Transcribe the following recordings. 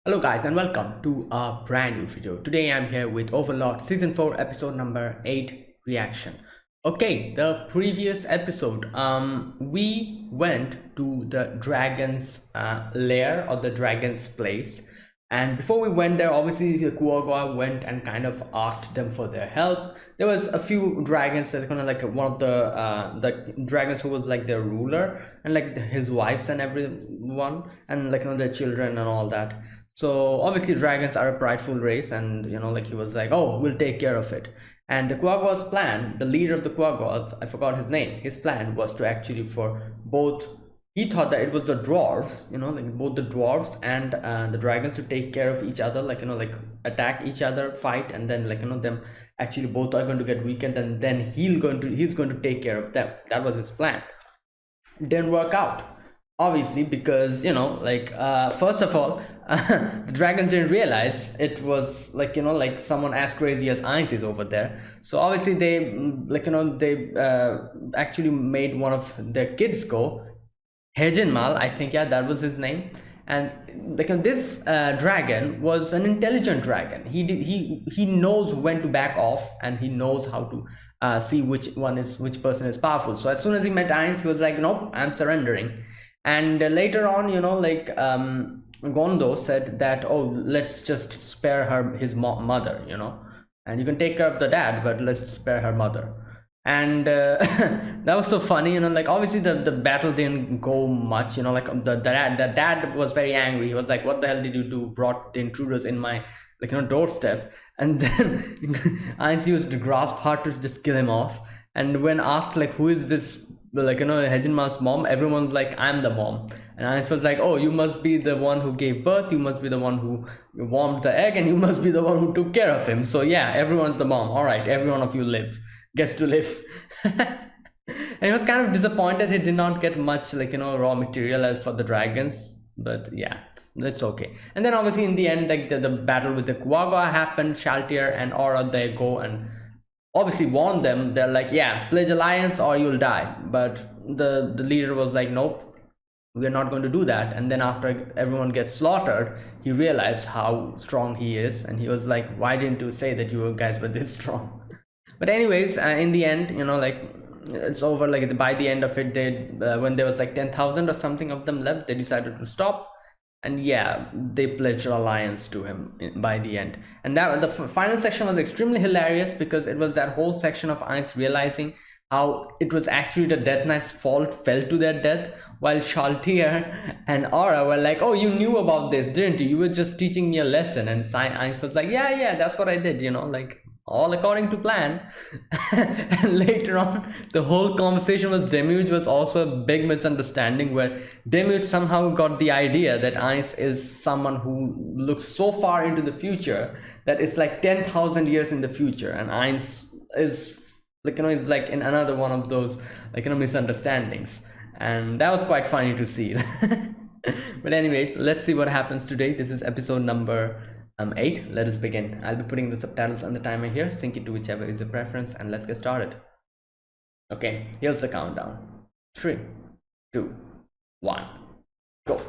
Hello guys and welcome to a brand new video. Today I'm here with Overlord Season 4 episode number 8 reaction. Okay, the previous episode we went to the dragon's lair or the dragon's place, and before we went there, obviously the Kuoga went and kind of asked them for their help. There was a few dragons that kind of like one of the dragons who was like their ruler, and like his wives and everyone, and like their children and all that. So obviously dragons are a prideful race, and like he was like, oh, we'll take care of it. And the Quagga's plan, the leader of the Quaggas, I forgot his name, his plan was to actually for both, he thought that it was the dwarves, like both the dwarves and the dragons to take care of each other, like like attack each other, fight, and then like them actually both are going to get weakened, and then he's going to take care of them. That was his plan. Didn't work out, obviously, because first of all, the dragons didn't realize it was like like someone as crazy as Ainz is over there. So obviously they they actually made one of their kids go, Hejinmal, I think, yeah, that was his name. And this dragon was an intelligent dragon. He knows when to back off, and he knows how to see which person is powerful. So as soon as he met Ainz, he was like, nope, I'm surrendering. And later on, Gondo said that, oh, let's just spare his mother, and you can take care of the dad, but let's spare her mother. And that was so funny, like obviously the battle didn't go much, like the dad was very angry. He was like, what the hell did you do, brought the intruders in my doorstep? And then Ainz used grasp hard to just kill him off. And when asked like, who is this, Hejinma's mom, everyone's like, I'm the mom. And Ainz was like, oh, you must be the one who gave birth, you must be the one who warmed the egg, and you must be the one who took care of him. So yeah, everyone's the mom. All right, every one of you gets to live. And he was kind of disappointed he did not get much raw material as for the dragons, but yeah, that's okay. And then obviously in the end, like the battle with the Kuaga happened. Shaltir and Aura, they go and obviously warn them. They're like, yeah, pledge alliance or you'll die. But the leader was like, nope, we're not going to do that. And then after everyone gets slaughtered, he realized how strong he is, and he was like, why didn't you say that you guys were this strong? But anyways, in the end, it's over. Like by the end of it, they when there was like 10,000 or something of them left, they decided to stop. And yeah, they pledged alliance to him by the end. And that the final section was extremely hilarious, because it was that whole section of Ainz realizing how it was actually the Death Knight's fault fell to their death, while Shaltir and Aura were like, oh, you knew about this, didn't you? You were just teaching me a lesson. And Ainz was like, yeah, that's what I did, like all according to plan. And later on, the whole conversation was Demuge was also a big misunderstanding, where Demuge somehow got the idea that Ainz is someone who looks so far into the future that it's like 10,000 years in the future, and Ainz is it's like in another one of those misunderstandings. And that was quite funny to see. But anyways, let's see what happens today. This is episode number 8. Let us begin. I'll be putting the subtitles on the timer here. Sync it to whichever is your preference, and let's get started. Okay, here's the countdown. 3, 2, 1, go.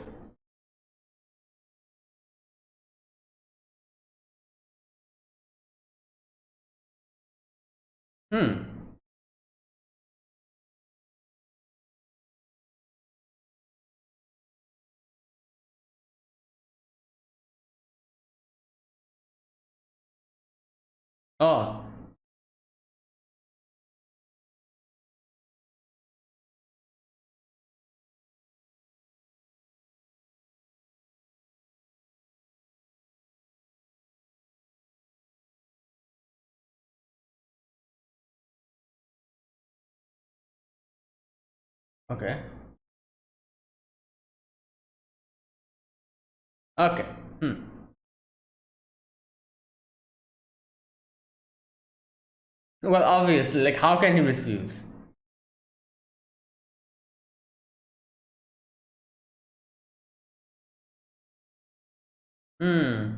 Hmm. Oh. Okay. Okay. Hmm. Well, obviously, like, how can he refuse? Hmm.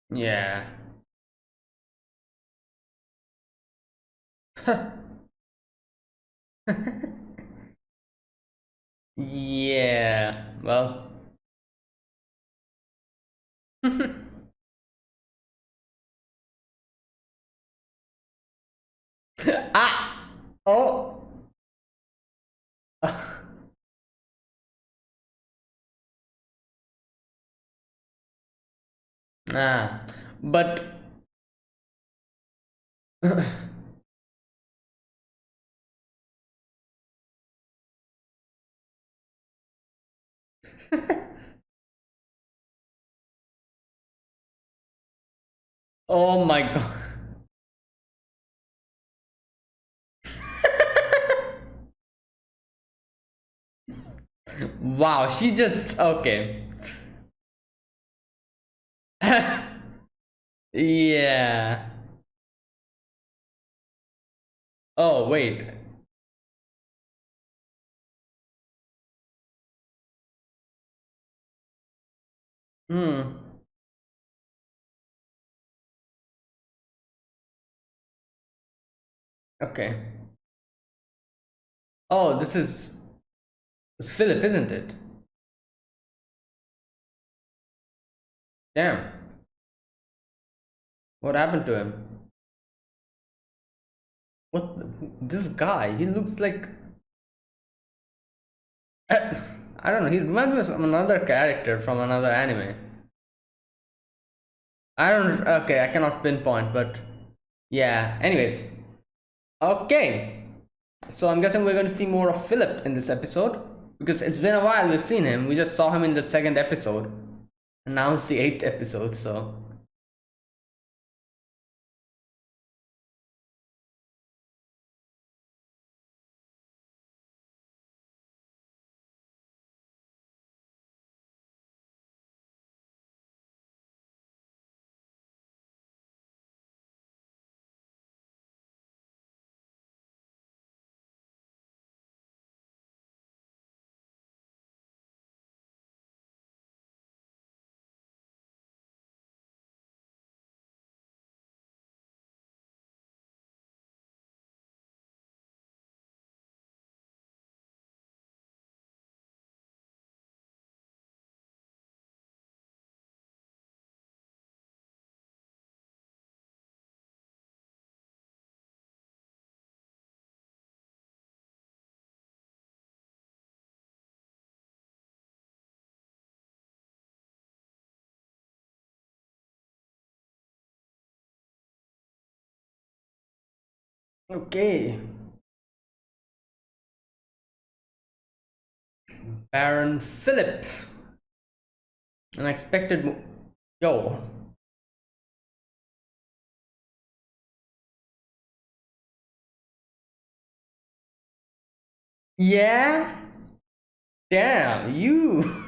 Yeah. Yeah. Well, Ah! Oh! Ah, but oh my god. Wow, she just okay. Yeah. Oh, wait. Hmm. Okay. Oh, this is it's Philip, isn't it? Damn. What happened to him? What? This guy? He looks like I don't know. He reminds me of another character from another anime. I don't. Okay, I cannot pinpoint, but yeah. Anyways, okay. So I'm guessing we're going to see more of Philip in this episode because it's been a while we've seen him. We just saw him in the second episode, and now it's the eighth episode. So okay, Baron Philip, unexpected. Yo, yeah, damn you.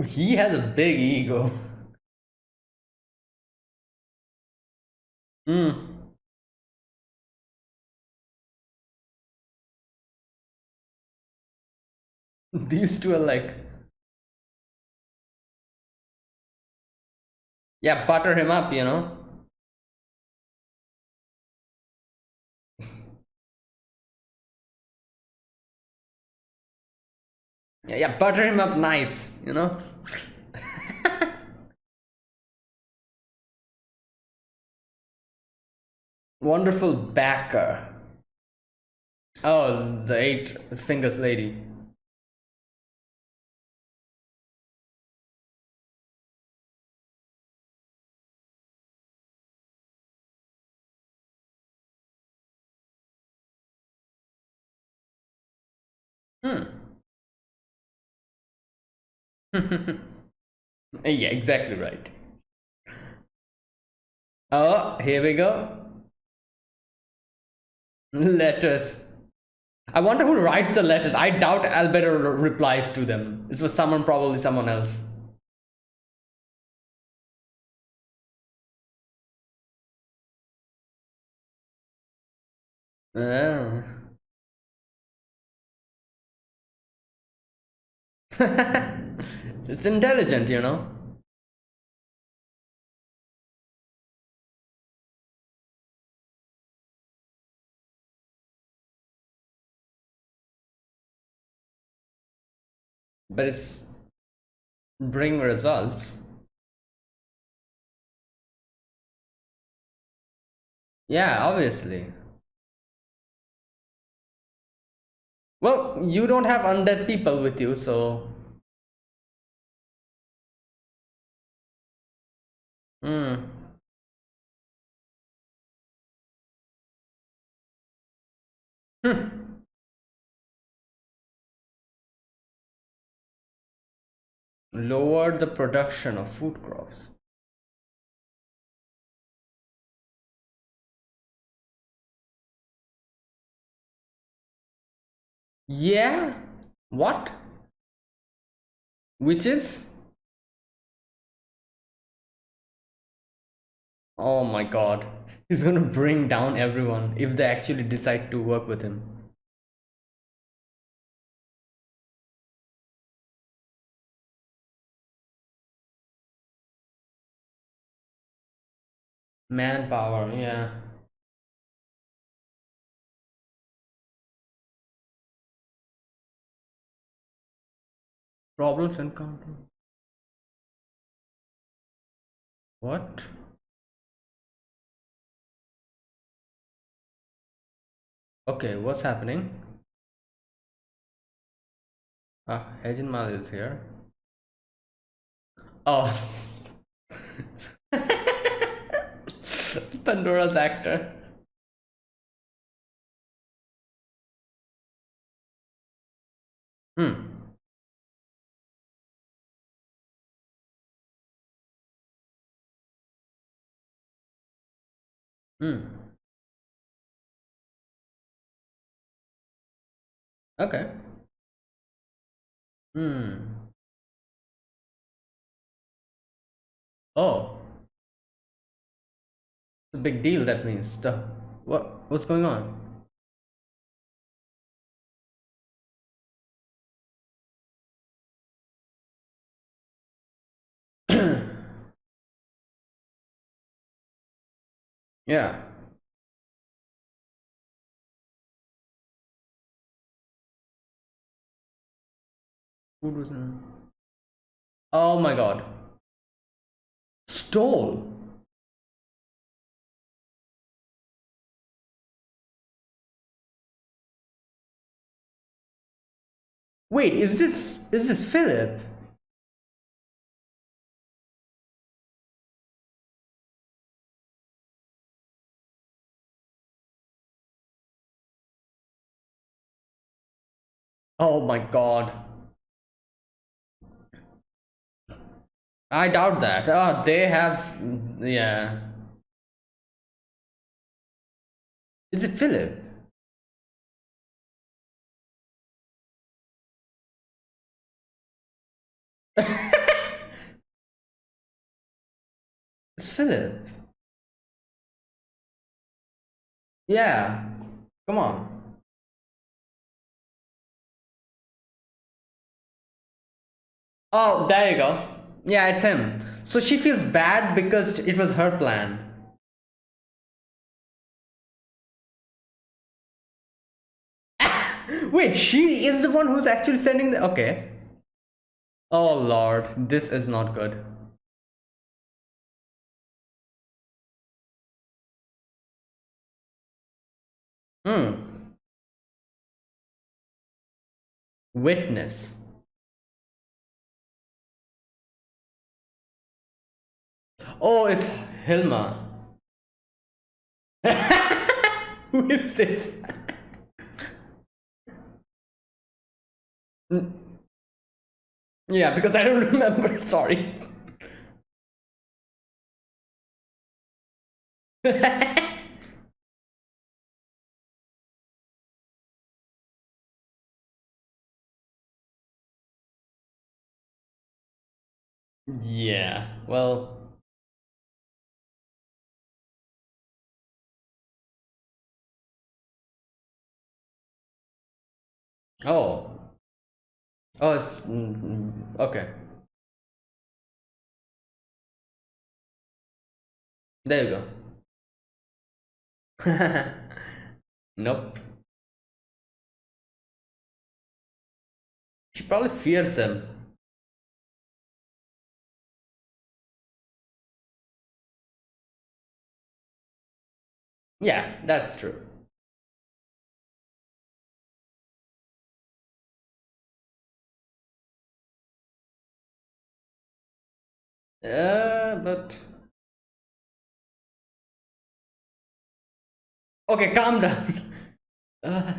He has a big ego. Hmm. These two are like, yeah, butter him up, you know. Yeah, yeah, butter him up nice, you know. Wonderful backer. Oh, the eight fingers lady. Hmm. Yeah, exactly right. Oh, here we go. Letters. I wonder who writes the letters. I doubt Alberto replies to them. This was someone, probably someone else. Oh. It's intelligent, you know. but it's bring results. Yeah, obviously. Well, you don't have undead people with you, so. Hmm. Lower the production of food crops. Yeah? What? Which is? Oh my god. He's gonna bring down everyone if they actually decide to work with him. Manpower, yeah. Problems encountered. What? Okay, what's happening? Ah, Heijinmal is here. Oh. Pandora's actor. Hmm. Hmm. Okay. Hmm. Oh. It's a big deal, that means. What's going on? Yeah. Food was Oh my god. Stole. Wait, is this Philip? Oh my god. I doubt that. Oh, they have. Yeah. Is it Philip? It's Philip. Yeah. Come on. Oh, there you go. Yeah, it's him. So she feels bad because it was her plan. Wait, she is the one who's actually sending the. Okay. Oh lord, this is not good. Hmm. Witness. Oh, it's Hilma. Who is this? Yeah, because I don't remember. Sorry. Yeah. Well. Oh. Oh, it's okay. There you go. Nope. probably fears him. Yeah, that's true. But okay, calm down. Uh,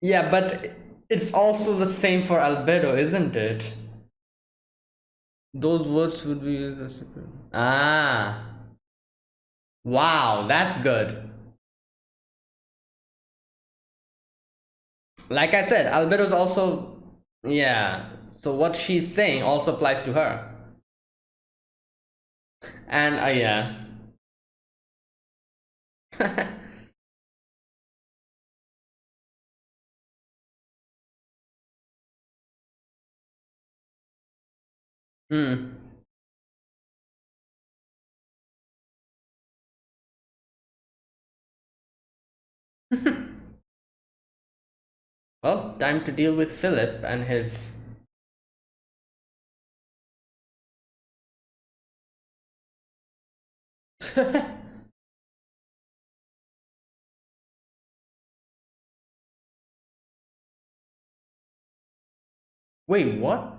yeah, but it's also the same for albedo, isn't it? Those words would be used as ah. Wow, that's good. Like I said, albedo's also yeah. So what she's saying also applies to her. And yeah. Hmm. Well, time to deal with Philip and his. Wait, what?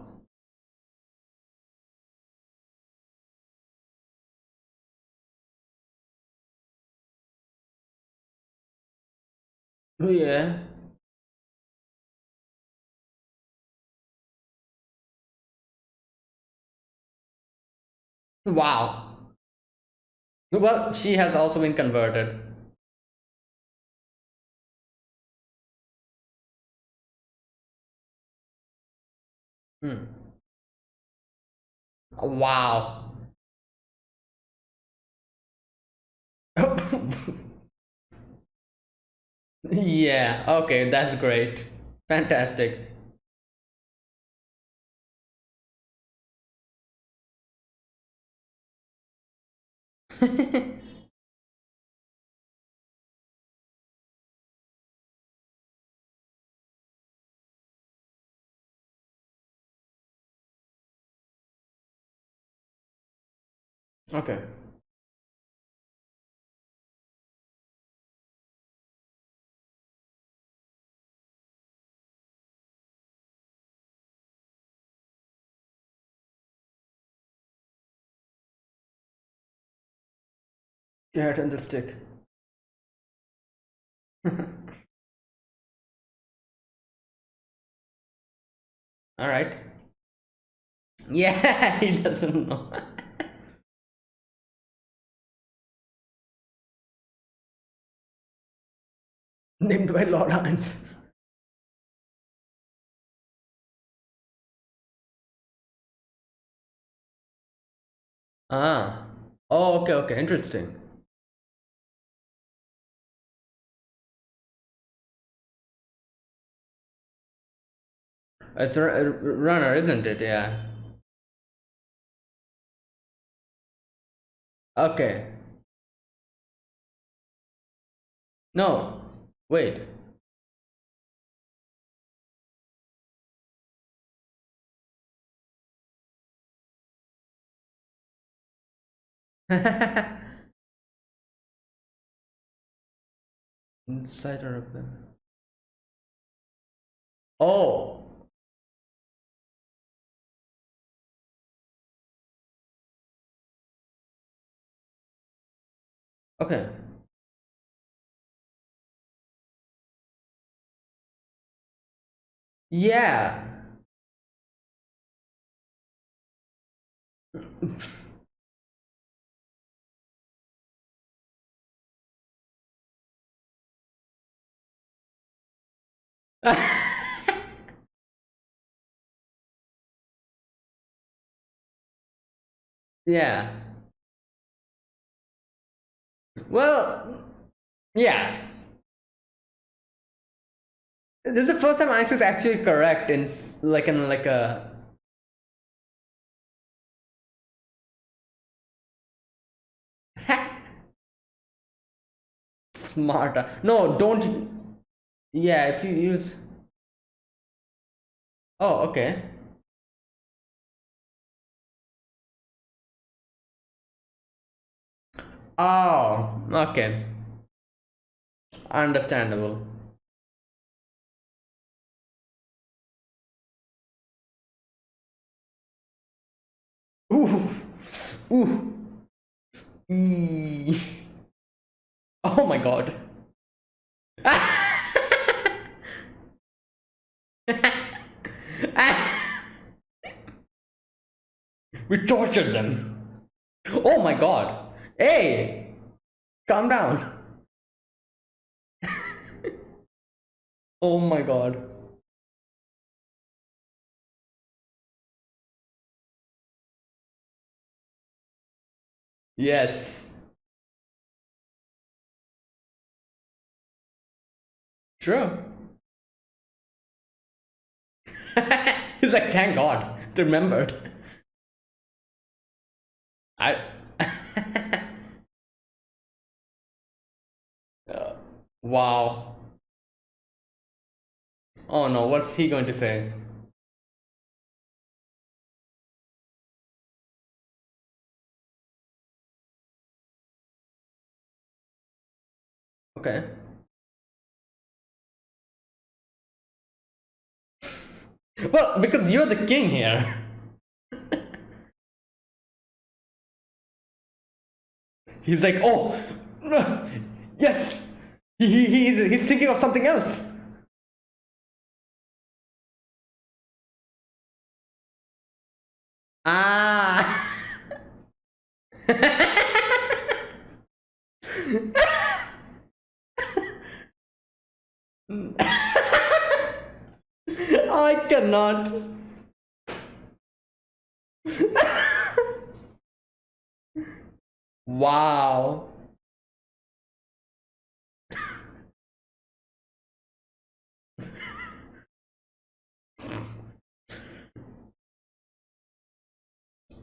Oh, yeah. Wow. Well, she has also been converted. Hmm. Wow. Yeah, okay, that's great. Fantastic. Okay. Carrot and the stick. All right. Yeah, he doesn't know. Named by Lawrence. Ah. Oh, okay, okay, interesting. It's a runner, isn't it? Yeah. Okay. No. Wait. Inside or open? Oh. Okay. Yeah. Yeah. Well, yeah. This is the first time Ice is actually correct in like a smarter. No, don't. Yeah, if you use. Oh, okay. Oh, okay. Understandable. Ooh. Ooh. Eee. Oh my god. We tortured them. Oh my god. Hey, calm down. Oh my god. Yes. True. He's like, thank God. They remembered. I. Wow. Oh no, what's he going to say? Okay. Well, because you're the king here. He's like, oh, no, yes. He's thinking of something else. Ah. I cannot. Wow.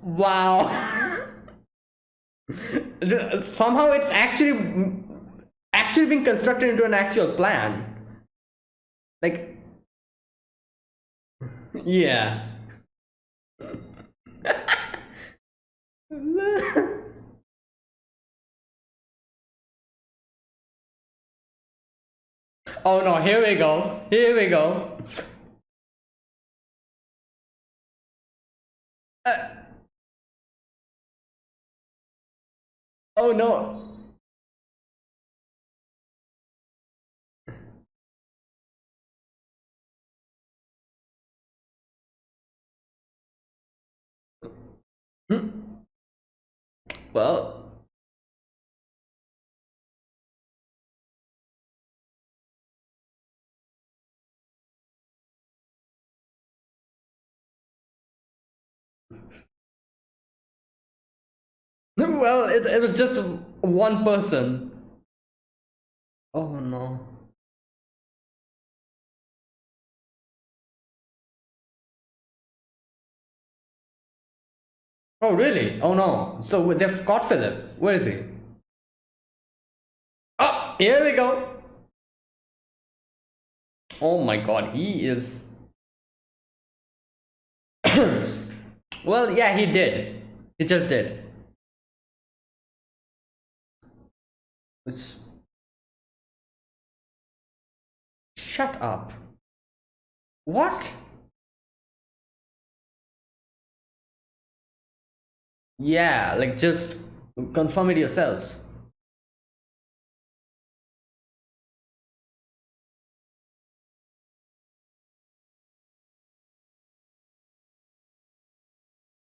Wow. Somehow it's actually being constructed into an actual plan. Like, yeah. Oh no, here we go. Here we go. Oh no. Well, well, it was just one person. Oh no. Oh really? Oh no. So they've caught Philip. Where is he? Oh, here we go. Oh my god, he is. Well, yeah, he did. He just did. Which, shut up. What? Yeah, like just confirm it yourselves.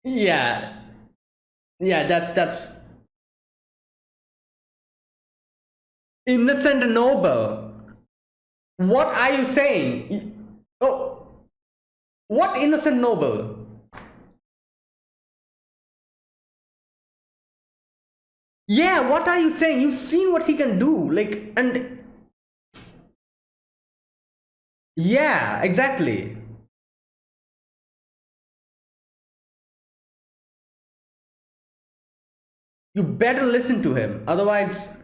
Yeah, yeah, that's innocent noble. What are you saying? Oh, what innocent noble? Yeah, what are you saying? You've seen what he can do. Like, and yeah, exactly. You better listen to him. Otherwise,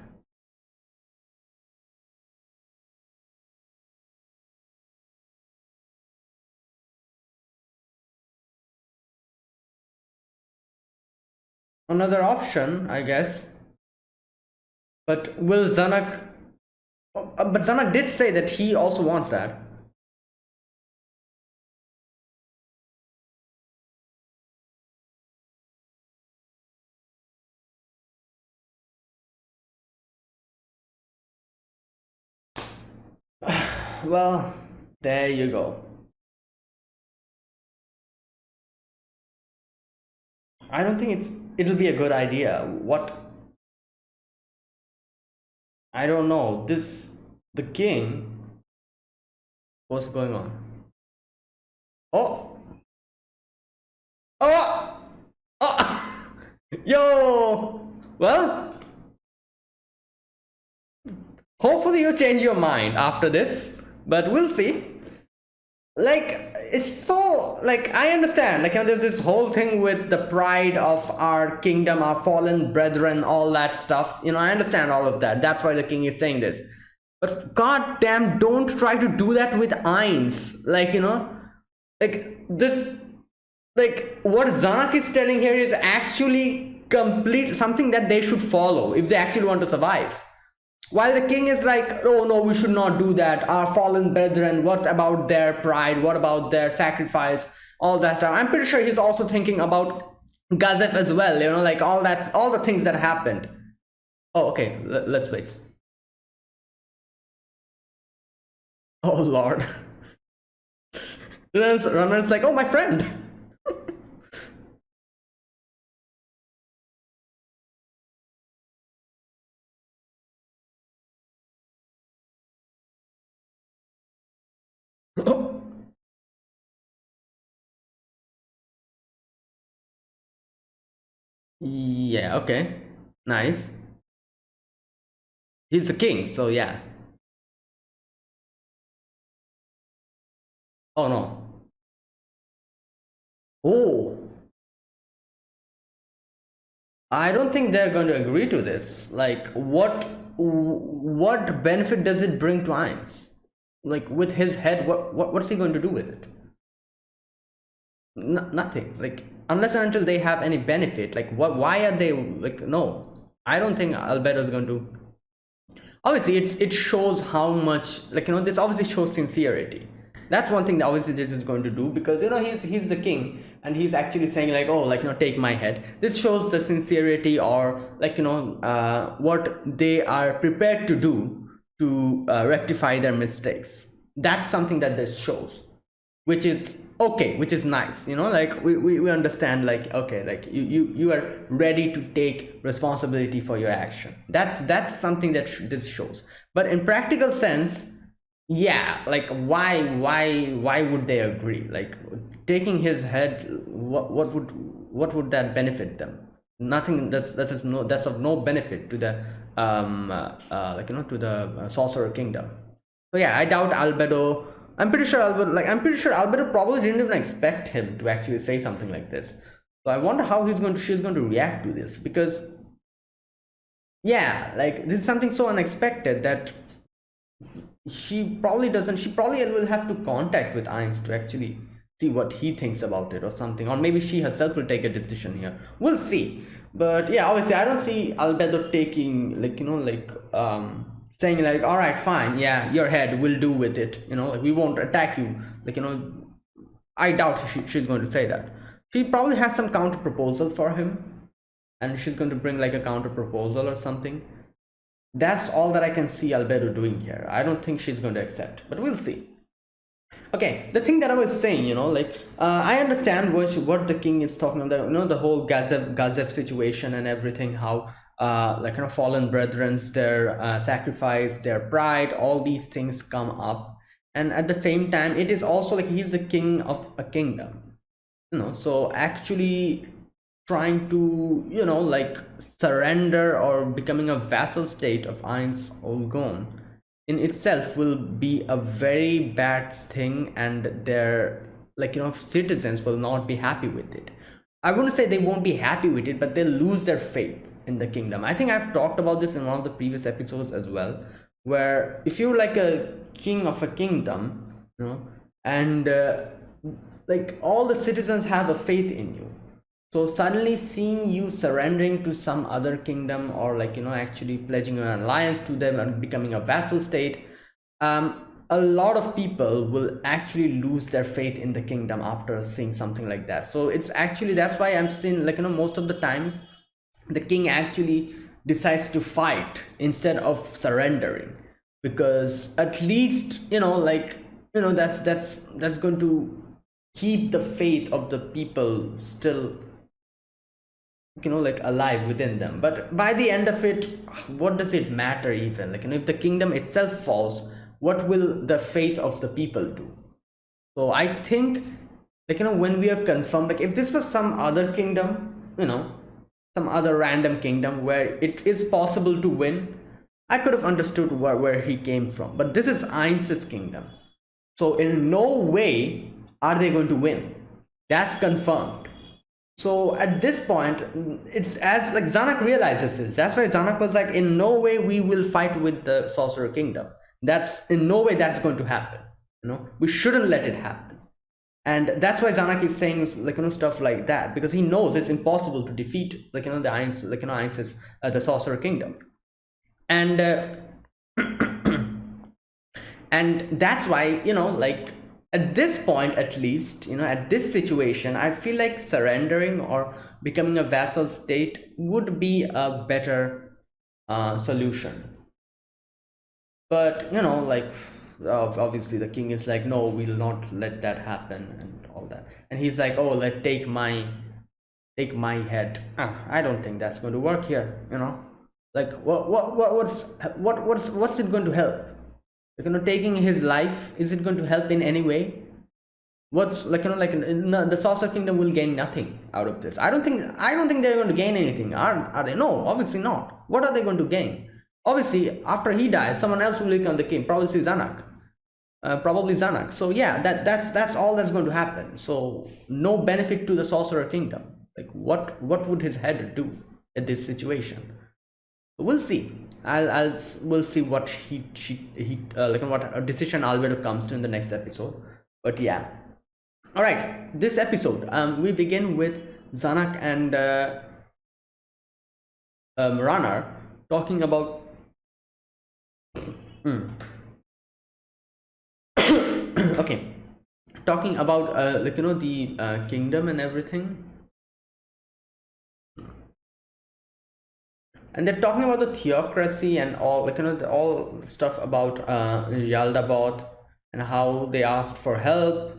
another option, I guess. But will Zanuck? But Zanuck did say that he also wants that. Well, there you go. I don't think it'll be a good idea. What? I don't know. This the king. What's going on? Oh, oh, oh. Yo. Well, hopefully you change your mind after this, but we'll see. Like, it's so, like, I understand, like, there's this whole thing with the pride of our kingdom, our fallen brethren, all that stuff. I understand all of that. That's why the king is saying this. But goddamn, don't try to do that with Ainz. Like, like this, like what Zanak is telling here is actually complete something that they should follow if they actually want to survive. While the king is like, oh no, we should not do that. Our fallen brethren, what about their pride? What about their sacrifice? All that stuff. I'm pretty sure he's also thinking about Gazef as well, like all the things that happened. Oh, okay, let's wait. Oh Lord. Runner's like, oh, my friend. Yeah, okay. Nice. He's a king, so yeah. Oh no. Oh. I don't think they're going to agree to this. Like, what benefit does it bring to Ainz? Like, with his head, what's he going to do with it? Nothing. Like, unless and until they have any benefit. Like, why are they like? No, I don't think Albedo is going to. Obviously, it shows how much, like, this obviously shows sincerity. That's one thing that obviously this is going to do, because he's the king and he's actually saying like, oh, like, take my head. This shows the sincerity, or like, what they are prepared to do to rectify their mistakes. That's something that this shows, which is okay, which is nice. Like, we understand, like, okay, like you are ready to take responsibility for your action. That's something that this shows. But in practical sense, yeah, like, why would they agree? Like, taking his head, what would that benefit them? Nothing. That's of no benefit to the to the sorcerer kingdom. So yeah, I doubt Albedo. I'm pretty sure Albedo probably didn't even expect him to actually say something like this. So I wonder how she's going to react to this, because yeah, like, this is something so unexpected that she probably will have to contact with Ainz to actually see what he thinks about it or something, or maybe she herself will take a decision here. We'll see. But yeah, obviously I don't see Albedo taking, like, saying like, all right, fine, yeah, your head, we'll do with it, like, we won't attack you, like, I doubt she's going to say that. She probably has some counter proposal for him, and she's going to bring like a counter proposal or something. That's all that I can see Albedo doing here. I don't think she's going to accept, but we'll see. Okay, the thing that I was saying, like, I understand what the king is talking about, the whole Gazef situation and everything, how like, fallen brethren's, their sacrifice, their pride, all these things come up. And at the same time, it is also like he's the king of a kingdom, so actually trying to, like, surrender or becoming a vassal state of Ainz Olgon in itself will be a very bad thing, and their, like, citizens will not be happy with it. I wouldn't say they won't be happy with it, but they'll lose their faith in the kingdom. I think I've talked about this in one of the previous episodes as well, where if you're like a king of a kingdom, and like, all the citizens have a faith in you, So suddenly seeing you surrendering to some other kingdom, or like, actually pledging an alliance to them and becoming a vassal state, a lot of people will actually lose their faith in the kingdom after seeing something like that. So it's actually, that's why I'm seeing, like, most of the times the king actually decides to fight instead of surrendering, because at least, like, that's going to keep the faith of the people still, like, alive within them. But by the end of it, what does it matter? Even, like, if the kingdom itself falls, what will the faith of the people do? So I think, like, when we are confirmed, like, if this was some other kingdom, some other random kingdom where it is possible to win, I could have understood where he came from. But this is Ainz's kingdom, so in no way are they going to win. That's confirmed. So at this point, it's as like Zanuck realizes this. That's why Zanuck was like, in no way we will fight with the Sorcerer Kingdom. That's in no way that's going to happen. We shouldn't let it happen. And that's why Zanuck is saying, like, stuff like that, because he knows it's impossible to defeat, like, the Ainz, like, Ainz's, the Sorcerer Kingdom. And and that's why, like, at this point, at least, at this situation, I feel like surrendering or becoming a vassal state would be a better solution. But, like, obviously the king is like, no, we'll not let that happen and all that. And he's like, oh, take my head. I don't think that's going to work here. Like, what's it going to help? Taking his life, is it going to help in any way? What's, like, like, the Saucer Kingdom will gain nothing out of this. I don't think they're going to gain anything. Are they? No, obviously not. What are they going to gain? Obviously, after he dies, someone else will become the king. Probably Zanuck. So yeah, that's all that's going to happen. So no benefit to the Sorcerer Kingdom. Like, what would his head do at this situation? We'll see. We'll see what he like, what decision Albedo comes to in the next episode. But yeah. All right. This episode, we begin with Zanuck and Ranar talking about. Okay, talking about, like, the kingdom and everything. And they're talking about the theocracy and all, like, all stuff about Yaldabaoth, and how they asked for help,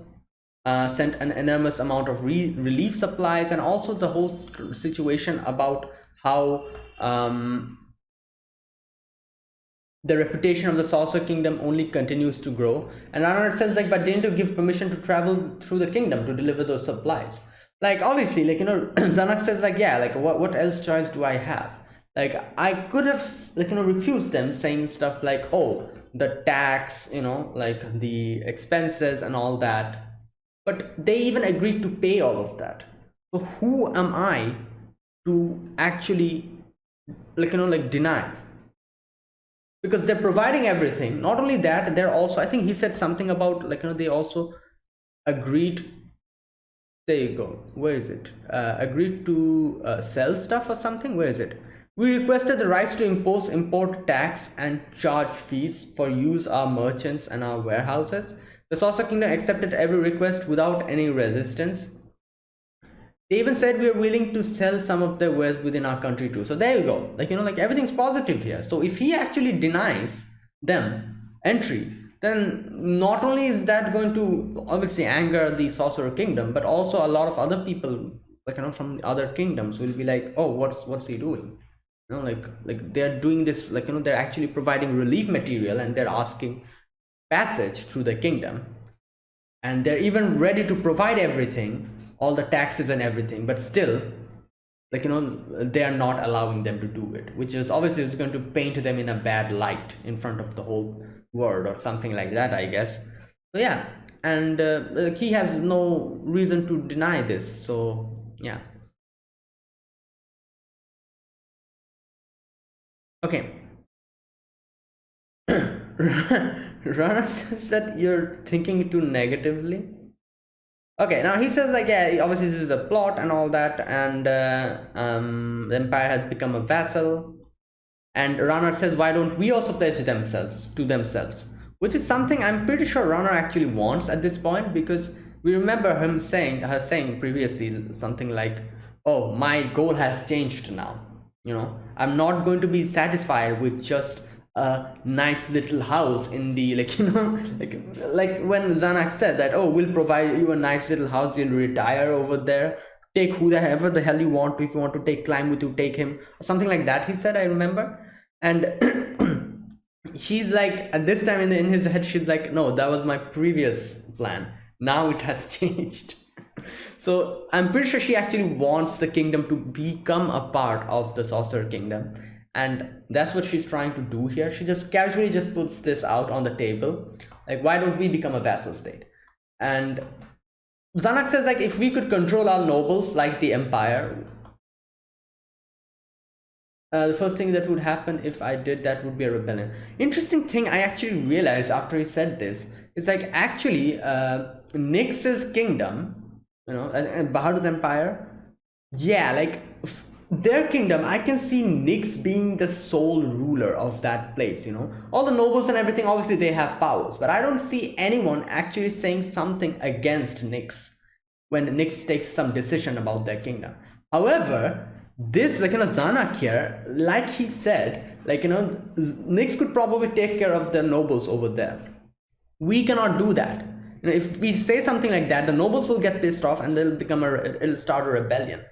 sent an enormous amount of relief supplies, and also the whole situation about how the reputation of the Saucer Kingdom only continues to grow. And Ranar says, like, but didn't you give permission to travel through the kingdom to deliver those supplies? Like, obviously, like, Zanuck says, like, yeah, like, what else choice do I have? Like, I could have, like, refused them, saying stuff like, oh, the tax, like, the expenses and all that. But they even agreed to pay all of that. So who am I to actually, like, like, deny? Because they're providing everything. Not only that, they're also, I think he said something about, like, they also agreed, there you go, where is it, agreed to sell stuff or something. Where is it? We requested the rights to import tax and charge fees for use our merchants and our warehouses. The Saucer Kingdom accepted every request without any resistance. They even said we are willing to sell some of their wares within our country too. So there you go. Like, like, everything's positive here. So if he actually denies them entry, then not only is that going to obviously anger the Sorcerer Kingdom, but also a lot of other people, like, from other kingdoms will be like, oh, what's he doing? Like they're doing this, like, they're actually providing relief material, and they're asking passage through the kingdom, and they're even ready to provide everything, all the taxes and everything, but still, like, they are not allowing them to do it, which is obviously is going to paint them in a bad light in front of the whole world or something like that, I guess. So yeah, and like, he has no reason to deny this. So yeah. Okay. Rana says that you're thinking too negatively. Okay, now he says like, yeah, obviously this is a plot and all that, and the empire has become a vassal. And Rana says, why don't we also pledge themselves to themselves? Which is something I'm pretty sure Rana actually wants at this point, because we remember her saying previously something like, oh, my goal has changed now. I'm not going to be satisfied with just a nice little house in the, like, like when Zanak said that, oh, we'll provide you a nice little house, you'll retire over there, take whoever the hell you want. If you want to take climb with you, take him, or something like that, he said, I remember. And she's like, at this time in his head, she's like, no, that was my previous plan, now it has changed. So I'm pretty sure she actually wants the kingdom to become a part of the Sorcerer Kingdom, and that's what she's trying to do here. She just casually just puts this out on the table, like, why don't we become a vassal state? And Zanak says, like, if we could control our nobles like the empire, the first thing that would happen if I did that would be a rebellion. Interesting thing I actually realized after he said this is, like, actually Nyx's kingdom, and Bahadur Empire, yeah, like their kingdom, I can see Nyx being the sole ruler of that place. All the nobles and everything, obviously they have powers, but I don't see anyone actually saying something against Nyx when Nyx takes some decision about their kingdom. However, this, like, Zanak here, like he said, like, Nyx could probably take care of the nobles over there. We cannot do that. If we say something like that, the nobles will get pissed off and it'll start a rebellion,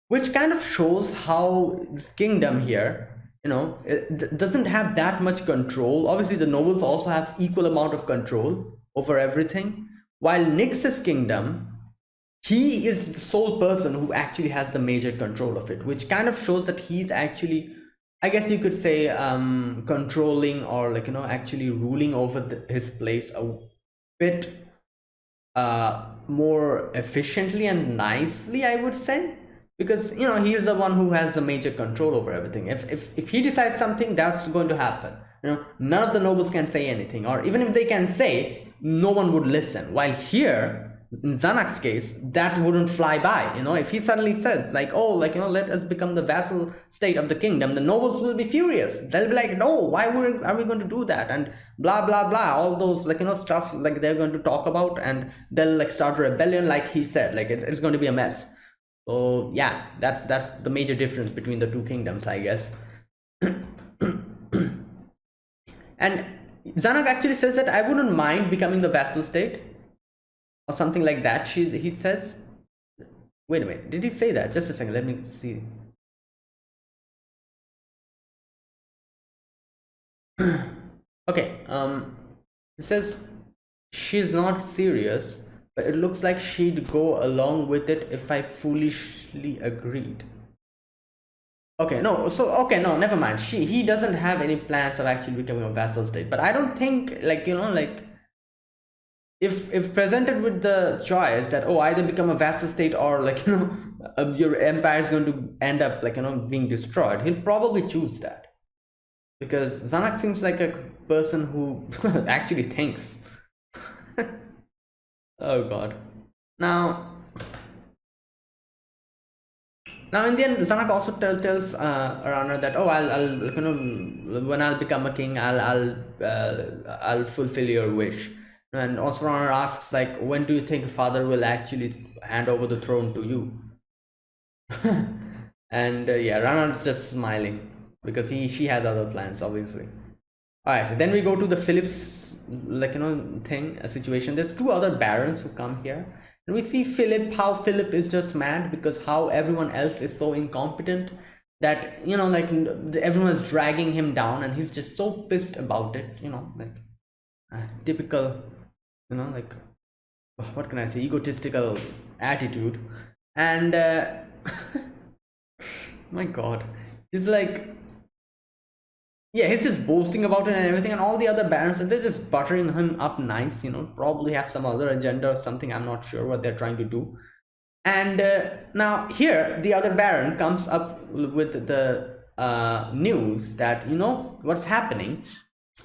which kind of shows how this kingdom here, it doesn't have that much control. Obviously the nobles also have equal amount of control over everything, while Nyx's kingdom, he is the sole person who actually has the major control of it, which kind of shows that he's actually, I guess you could say, controlling, or, like, actually ruling over his place a bit more efficiently and nicely, I would say, because he is the one who has the major control over everything. If he decides something, that's going to happen. None of the nobles can say anything, or even if they can say, no one would listen. While here, in Zanak's case, that wouldn't fly by. If he suddenly says, like, oh, like, let us become the vassal state of the kingdom, the nobles will be furious. They'll be like, no, why are we going to do that, and blah blah blah, all those, like, stuff, like, they're going to talk about, and they'll, like, start a rebellion, like he said, like, it's going to be a mess. So yeah, that's the major difference between the two kingdoms, I guess. And Zanak actually says that I wouldn't mind becoming the vassal state, or something like that. He says, wait a minute, did he say that? Just a second, let me see. Okay, it says she's not serious, but it looks like she'd go along with it if I foolishly agreed. Okay, no, never mind. He doesn't have any plans of actually becoming a vassal state, but I don't think, like, like, if presented with the choice that, oh, either become a vassal state, or, like, your empire is going to end up, like, being destroyed, he'll probably choose that, because Zanak seems like a person who actually thinks. Oh god. Now in the end, Zanak also tells Rana that, oh, I'll when I'll become a king, I'll fulfill your wish. And also Rana asks, like, when do you think father will actually hand over the throne to you? And yeah, Rana's just smiling, because she has other plans, obviously. All right, then we go to the Philip's, like, a situation. There's two other barons who come here, and we see how Philip is just mad because how everyone else is so incompetent that, like, everyone's dragging him down, and he's just so pissed about it. Like, typical, like, what can I say, egotistical attitude. And my god, he's like, yeah, he's just boasting about it and everything, and all the other barons, and they're just buttering him up nice, probably have some other agenda or something. I'm not sure what they're trying to do. And now here, the other baron comes up with the news that, what's happening.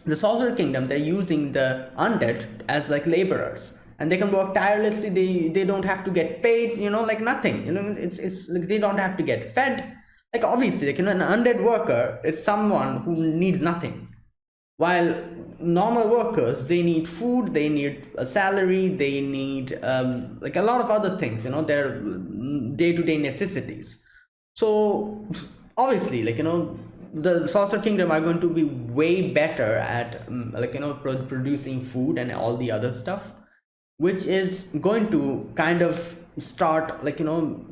The Sorcerer Kingdom, they're using the undead as, like, laborers. and they can work tirelessly. They don't have to get paid, you know, like nothing, you know. It's like they don't have to get fed. Like obviously, like, you know, an undead worker is someone who needs nothing, while normal workers, they need food, they need a salary, they need like a lot of other things, you know, their day-to-day necessities. So obviously, like, you know, the Sorcerer Kingdom are going to be way better at like, you know, producing food and all the other stuff, which is going to kind of start, like, you know,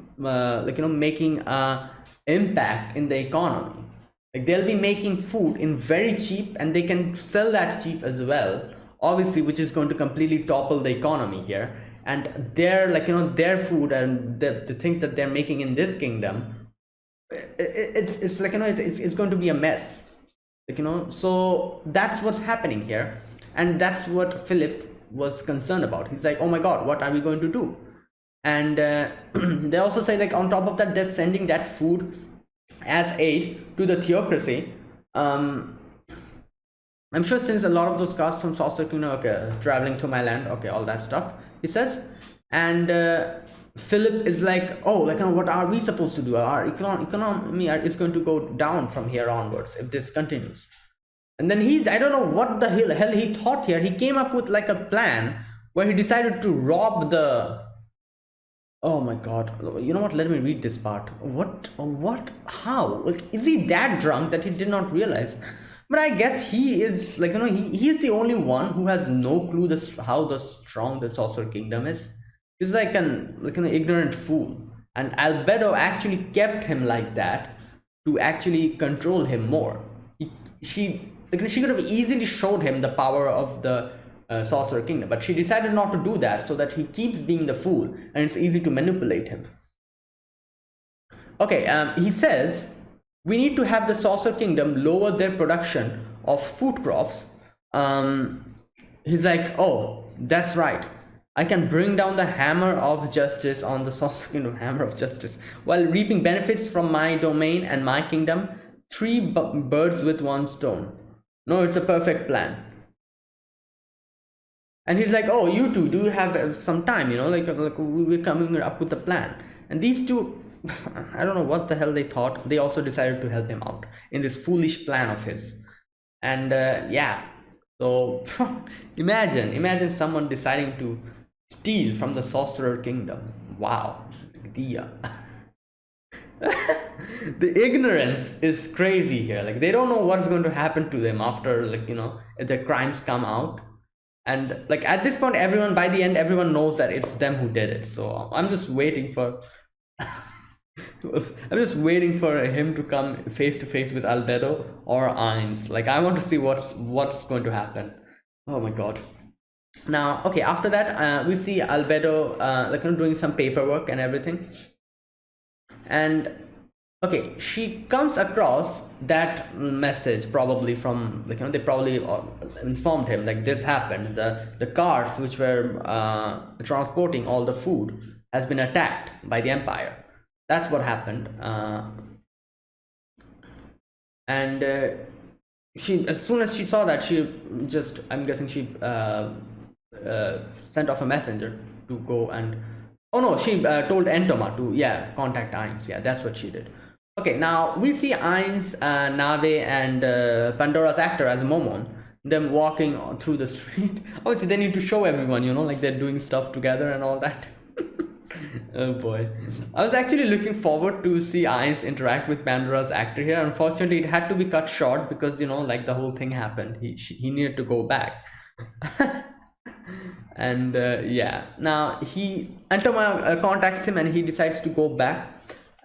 making a impact in the economy. Like they'll be making food in very cheap, and they can sell that cheap as well, obviously, which is going to completely topple the economy here. And their, like, you know, their food and the things that they're making in this kingdom, it's like, you know, it's going to be a mess, like, you know. So that's what's happening here, and that's what Philip was concerned about. He's like, oh my god, what are we going to do? And they also say, like, on top of that, they're sending that food as aid to the theocracy. I'm sure since a lot of those cars from Sorcerer Kingdom, okay, traveling to my land, okay, all that stuff, he says. And Philip is like, oh, like, you know, what are we supposed to do? Our economy is going to go down from here onwards if this continues. And then I don't know what the hell he thought here. He came up with like a plan where he decided to rob the, oh my god, you know what, let me read this part. What, how, like, is he that drunk that he did not realize? But I guess he is, like, you know, he is the only one who has no clue how strong the Sorcerer Kingdom is. He's like an ignorant fool, and Albedo actually kept him like that to actually control him more. She could have easily showed him the power of the Sorcerer Kingdom, but she decided not to do that, so that he keeps being the fool and it's easy to manipulate him. Okay, he says we need to have the Sorcerer Kingdom lower their production of food crops. He's like, oh, that's right, I can bring down the hammer of justice on the Sorcerer Kingdom, hammer of justice, while reaping benefits from my domain and my kingdom. 3 birds with 1 stone. No, it's a perfect plan. And he's like, oh, you two, do you have some time, you know, like we're coming up with a plan. And these two, I don't know what the hell they thought, they also decided to help him out in this foolish plan of his. And yeah, so imagine someone deciding to steal from the Sorcerer Kingdom. Wow, the the ignorance is crazy here. Like they don't know what's going to happen to them after, like, you know, if their crimes come out. And like at this point, everyone, by the end, everyone knows that it's them who did it. So I'm just waiting for I'm just waiting for him to come face to face with Albedo or Ainz. Like I want to see what's going to happen. Oh my god. Now, okay, after that, we see Albedo like, you know, doing some paperwork and everything. And okay, she comes across that message probably from, like, you know, they probably informed him like this happened. The cars which were transporting all the food has been attacked by the Empire. That's what happened. And she, as soon as she saw that, she just, I'm guessing she sent off a messenger to go and, oh no, she told Entoma to, yeah, contact Ainz. Yeah, that's what she did. Okay, now we see Ainz, Nave, and Pandora's actor as Momon, them walking through the street. Obviously, they need to show everyone, you know, like they're doing stuff together and all that. Oh boy. I was actually looking forward to see Ainz interact with Pandora's actor here. Unfortunately, it had to be cut short because, you know, like the whole thing happened. He needed to go back. And yeah, now Entoma contacts him and he decides to go back.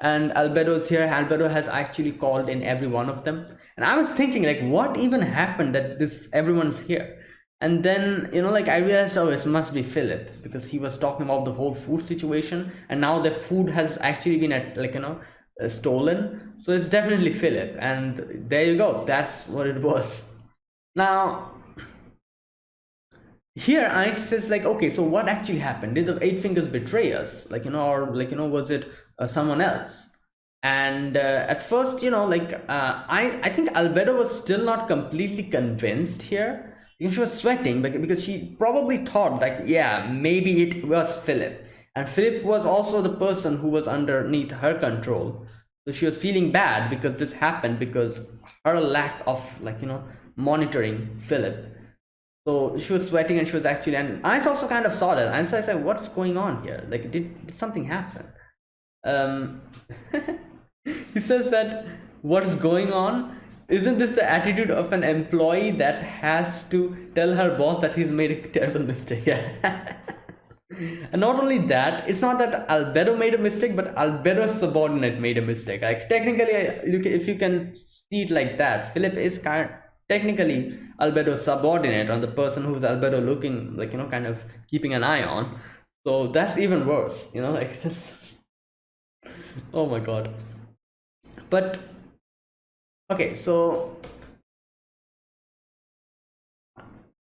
And Albedo's here. Albedo has actually called in every one of them. And I was thinking, like, what even happened that everyone's here? And then, you know, like I realized, oh, it must be Philip, because he was talking about the whole food situation, and now the food has actually been stolen. So it's definitely Philip, and there you go. That's what it was. Now, here Ainz says, like, okay, so what actually happened? Did the Eight Fingers betray us? Like, you know, or like, you know, was it someone else? And at first, you know, like I think Albedo was still not completely convinced here. And she was sweating because she probably thought like, yeah, maybe it was Philip. And Philip was also the person who was underneath her control. So she was feeling bad because this happened because her lack of monitoring Philip. So she was sweating and she was actually, and I also kind of saw that. And so I said, what's going on here? Like, did something happen? Um, he says that what's going on? Isn't this the attitude of an employee that has to tell her boss that he's made a terrible mistake? Yeah. And not only that, it's not that Albedo made a mistake, but Albedo's subordinate made a mistake. Like technically, if you can see it like that, Philip is technically Albedo's subordinate, on the person who's Albedo looking like kind of keeping an eye on. So that's even worse, like just oh my god. But okay, so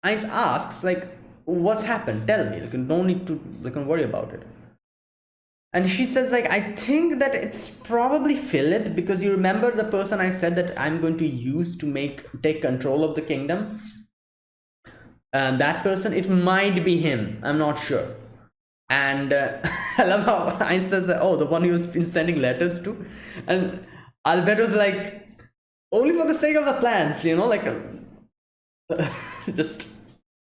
Ainz asks like, what's happened? Tell me. Like, no need to worry about it. And she says like, I think that it's probably Philip, because you remember the person I said that I'm going to use to take control of the kingdom. That person, it might be him. I'm not sure. And I love how Ainz says that, oh, the one who's been sending letters to, and Albedo's like, only for the sake of the plans, like just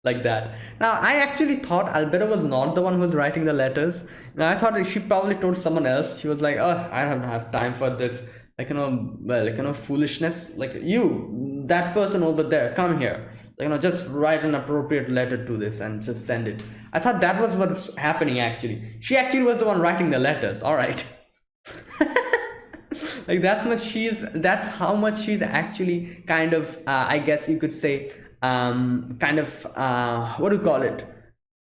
like that. Now I actually thought Albedo was not the one who's writing the letters. Now I thought she probably told someone else. She was like, oh, I don't have time for this foolishness. Like, you, that person over there, come here, just write an appropriate letter to this and just send it. I thought that was what's happening. Actually, she actually was the one writing the letters. All right. Like that's how much she's actually kind of I guess you could say what do you call it,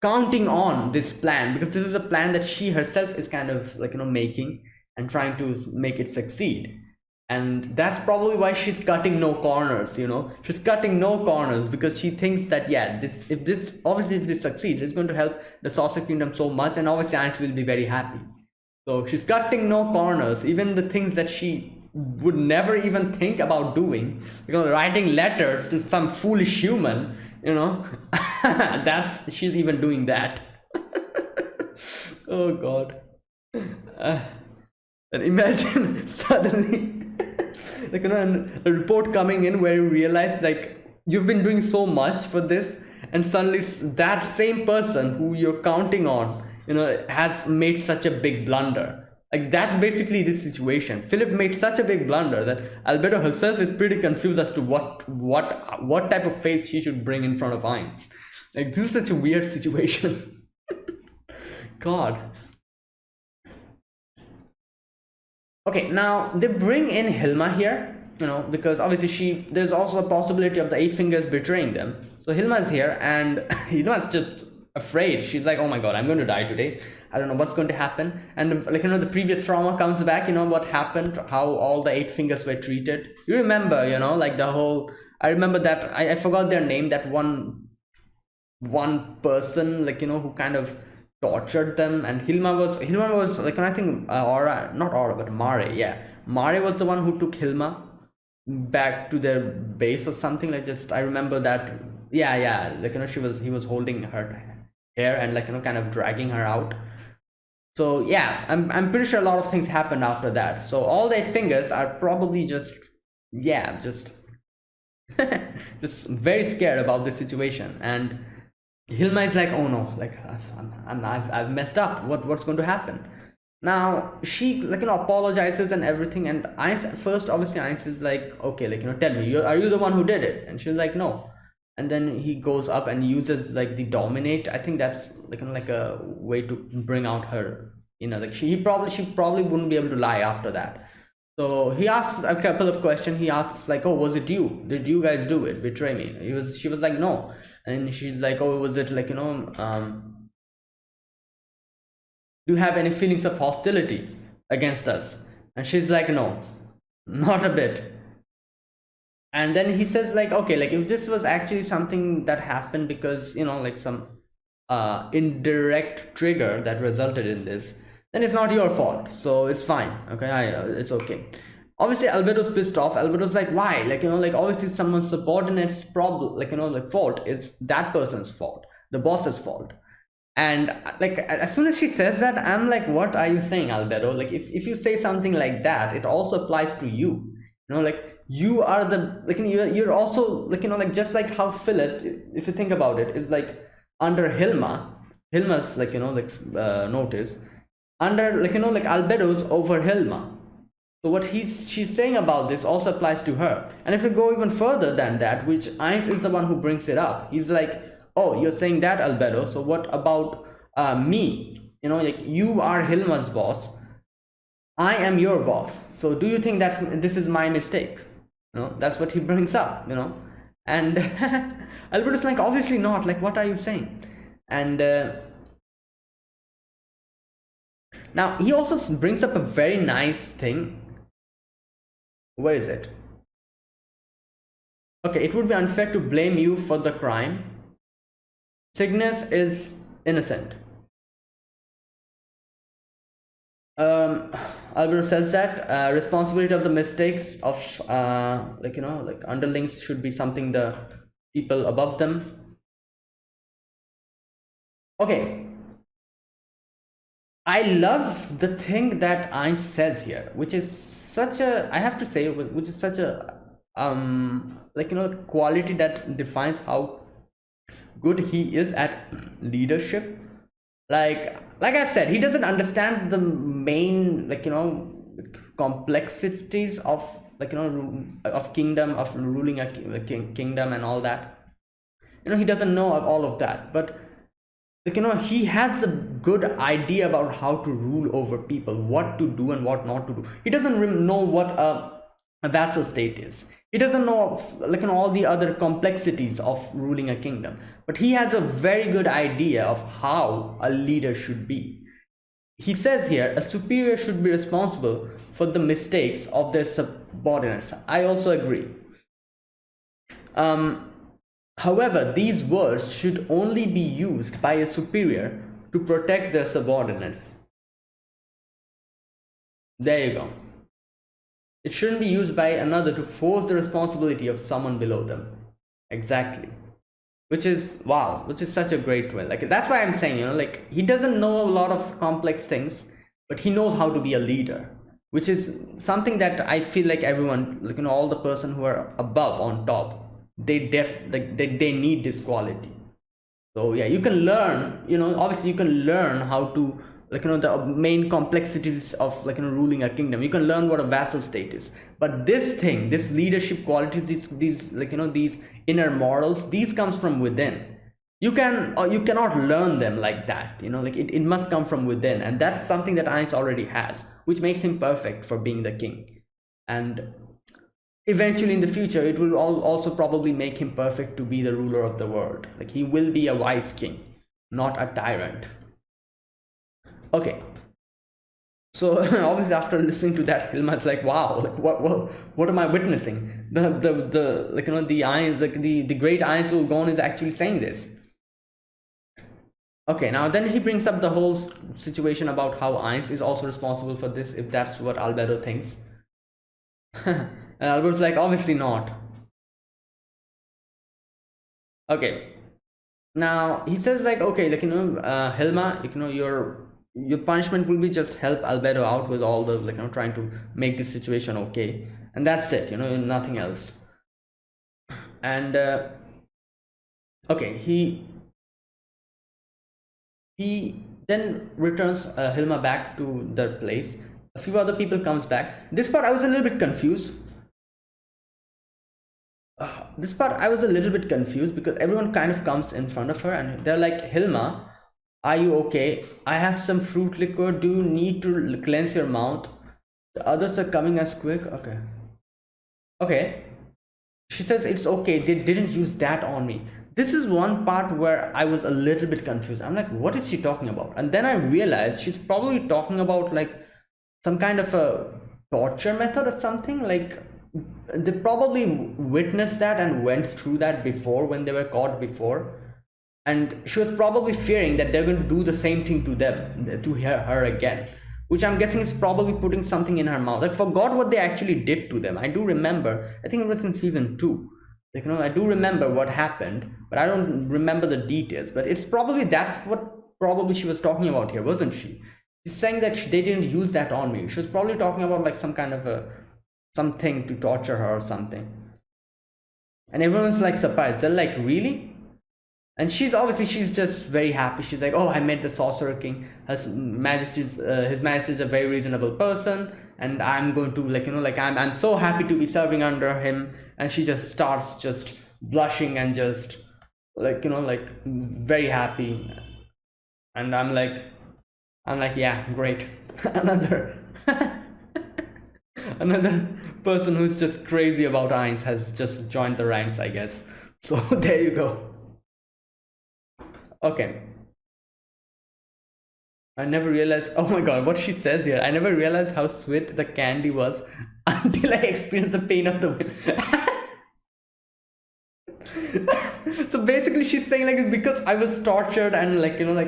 counting on this plan, because this is a plan that she herself is kind of making and trying to make it succeed. And that's probably why she's cutting no corners. She's cutting no corners because she thinks that, yeah, if this succeeds, it's going to help the Saucer Kingdom so much, and obviously Ainz will be very happy. So she's cutting no corners, even the things that she would never even think about doing, writing letters to some foolish human, she's even doing that. Oh god. And imagine suddenly a report coming in where you realize like you've been doing so much for this, and suddenly that same person who you're counting on has made such a big blunder. Like, that's basically this situation. Philip made such a big blunder that Albedo herself is pretty confused as to what type of face she should bring in front of Ainz. Like, this is such a weird situation. God. Okay, now they bring in Hilma here, because obviously there's also a possibility of the Eight Fingers betraying them. So Hilma's here, and Hilma's just afraid. She's like, oh my god, I'm going to die today. I don't know what's going to happen. And the previous trauma comes back, what happened, how all the Eight Fingers were treated. You remember, like the whole, I remember that, I forgot their name, that one person, who kind of tortured them. And Hilma was I think Aura, not Aura, but Mare. Yeah, Mare was the one who took Hilma back to their base or something. I remember that. Yeah, he was holding her hair and kind of dragging her out. So yeah, I'm pretty sure a lot of things happened after that. So all the Eight Fingers are probably just just very scared about this situation. And Hilma is like, oh no, I've messed up. What's going to happen? Now she apologizes and everything, and Ainz first, obviously Ainz is like, okay, tell me, are you the one who did it? And she's like, no. And then he goes up and uses the dominate. I think that's like a way to bring out her, she probably wouldn't be able to lie after that. So he asks a couple of questions. He asks like, oh, was it you? Did you guys do it? Betray me? She was like, no. And she's like, oh, was it do you have any feelings of hostility against us? And she's like, no, not a bit. And then he says like, okay, if this was actually something that happened because some indirect trigger that resulted in this, then it's not your fault, so it's fine. Okay, it's okay. Obviously Albedo's pissed off. Albedo's like, why? Like, like obviously someone's subordinate's problem, like, like fault is that person's fault, the boss's fault. And like as soon as she says that, I'm like, what are you saying, Albedo? Like if you say something like that, it also applies to you. Like you are the, like, you're also, like, like just like how Philip, if you think about it, is like under Hilma's, like, like notice, under, like, like Albedo's over Hilma. So what she's saying about this also applies to her. And if you go even further than that, which Ainz is the one who brings it up, he's like, oh, you're saying that, Albedo, so what about me? Like you are Hilma's boss, I am your boss, so do you think this is my mistake? That's what he brings up. And Albedo's like, obviously not, like what are you saying? And now he also brings up a very nice thing. Where is it? Okay, it would be unfair to blame you for the crime. Cygnus is innocent. Albedo says that responsibility of the mistakes of like underlings should be something the people above them. Okay, I love the thing that Ainz says here, which is such a, I have to say, which is such a like quality that defines how good he is at leadership. Like I've said, he doesn't understand the main, like, complexities of, like, of kingdom, of ruling a kingdom and all that. He doesn't know of all of that, but like, he has the good idea about how to rule over people, what to do and what not to do. He doesn't know what a vassal state is. He doesn't know, like, all the other complexities of ruling a kingdom, but he has a very good idea of how a leader should be. He says here, a superior should be responsible for the mistakes of their subordinates. I also agree. However, these words should only be used by a superior to protect their subordinates. There you go. It shouldn't be used by another to force the responsibility of someone below them. Exactly. Which is, wow, which is such a great way. Like, that's why I'm saying, like, he doesn't know a lot of complex things, but he knows how to be a leader, which is something that I feel like everyone, like, all the person who are above, on top, they need this quality. So yeah, you can learn, obviously you can learn how to, like, the main complexities of, like, ruling a kingdom. You can learn what a vassal state is, but this leadership qualities, these like, these inner morals, these comes from within. You cannot learn them like that. Like, it must come from within, and that's something that Ainz already has, which makes him perfect for being the king. And eventually in the future, it will also probably make him perfect to be the ruler of the world. Like, he will be a wise king, not a tyrant. Okay, so obviously after listening to that, Hilma's like, wow, like what am I witnessing? The like, the Ainz, like the great Ainz Ulgon is actually saying this. Okay, now then he brings up the whole situation about how Ainz is also responsible for this, if that's what Albedo thinks. And Alberto's like, obviously not. Okay, now he says, like, okay, like, Hilma, your punishment will be just help Albedo out with all the, like, trying to make this situation okay, and that's it, nothing else. And okay, he then returns Hilma back to their place. A few other people comes back. This part I was a little bit confused. Because everyone kind of comes in front of her and they're like, Hilma, are you okay? I have some fruit liquor. Do you need to cleanse your mouth? The others are coming as quick. Okay. She says it's okay. They didn't use that on me. This is one part where I was a little bit confused. I'm like, what is she talking about? And then I realized she's probably talking about, like, some kind of a torture method or something. Like, they probably witnessed that and went through that before when they were caught before. And she was probably fearing that they're going to do the same thing to them, to her again, which I'm guessing is probably putting something in her mouth. I forgot what they actually did to them. I do remember, I think it was in season 2. Like, I do remember what happened, but I don't remember the details. But it's probably, that's what probably she was talking about here, wasn't she? She's saying that they didn't use that on me. She was probably talking about like some kind of something to torture her or something. And everyone's like surprised. They're like, really? And she's just very happy. She's like, oh, I met the Sorcerer King. His Majesty is a very reasonable person, and I'm going to I'm so happy to be serving under him. And she just starts just blushing and just very happy. And I'm like, yeah, great. another another person who's just crazy about Ainz has just joined the ranks, I guess. So there you go. Okay. I never realized, oh my god, what she says here. I never realized how sweet the candy was until I experienced the pain of the whip. So basically she's saying like, because I was tortured and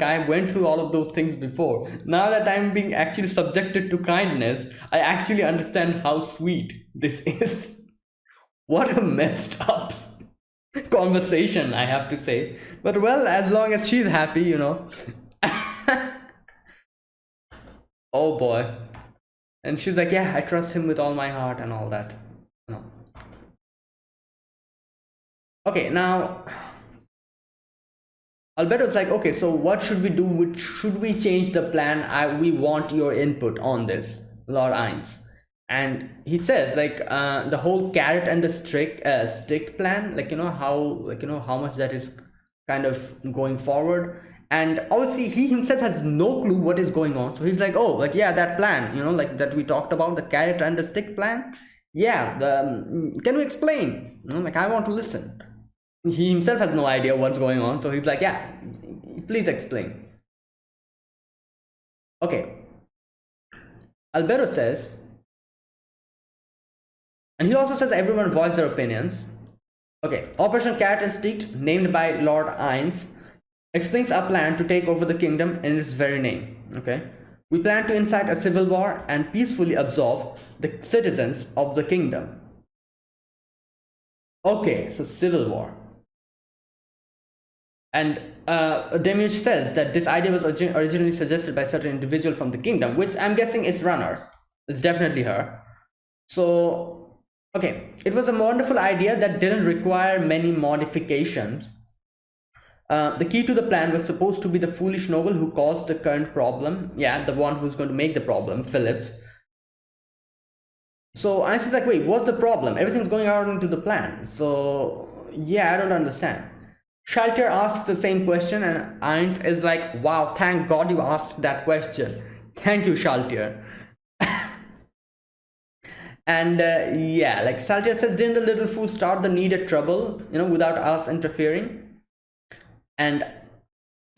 I went through all of those things before, now that I'm being actually subjected to kindness, I actually understand how sweet this is. What a messed up conversation, I have to say. But well, as long as she's happy, Oh boy. And she's like, yeah, I trust him with all my heart and all that. Okay, now Alberto's like, okay, so what should we do? Should we change the plan? We want your input on this, Lord Ainz. And he says the whole carrot and the stick plan, how much that is kind of going forward. And obviously he himself has no clue what is going on. So he's like, oh, yeah, that plan, that we talked about, the carrot and the stick plan. Yeah, can you explain? I want to listen. He himself has no idea what's going on. So he's like, yeah, please explain. Okay. Alberto says, and he also says everyone voice their opinions. Okay, Operation Carrot and Stick, named by Lord Ainz, explains our plan to take over the kingdom in its very name. Okay, we plan to incite a civil war and peacefully absorb the citizens of the kingdom. Okay, so civil war. And Demiurge says that this idea was originally suggested by a certain individual from the kingdom, which I'm guessing is Runner. It's definitely her. So okay, it was a wonderful idea that didn't require many modifications. The key to the plan was supposed to be the foolish noble who caused the current problem. Yeah, the one who's going to make the problem, Philip. So Ainz is like, wait, what's the problem? Everything's going according to the plan. So yeah, I don't understand. Shaltir asks the same question, and Ainz is like, wow, thank God you asked that question. Thank you, Shaltir. And yeah, Shaltir says, didn't the little fool start the needed trouble, without us interfering? And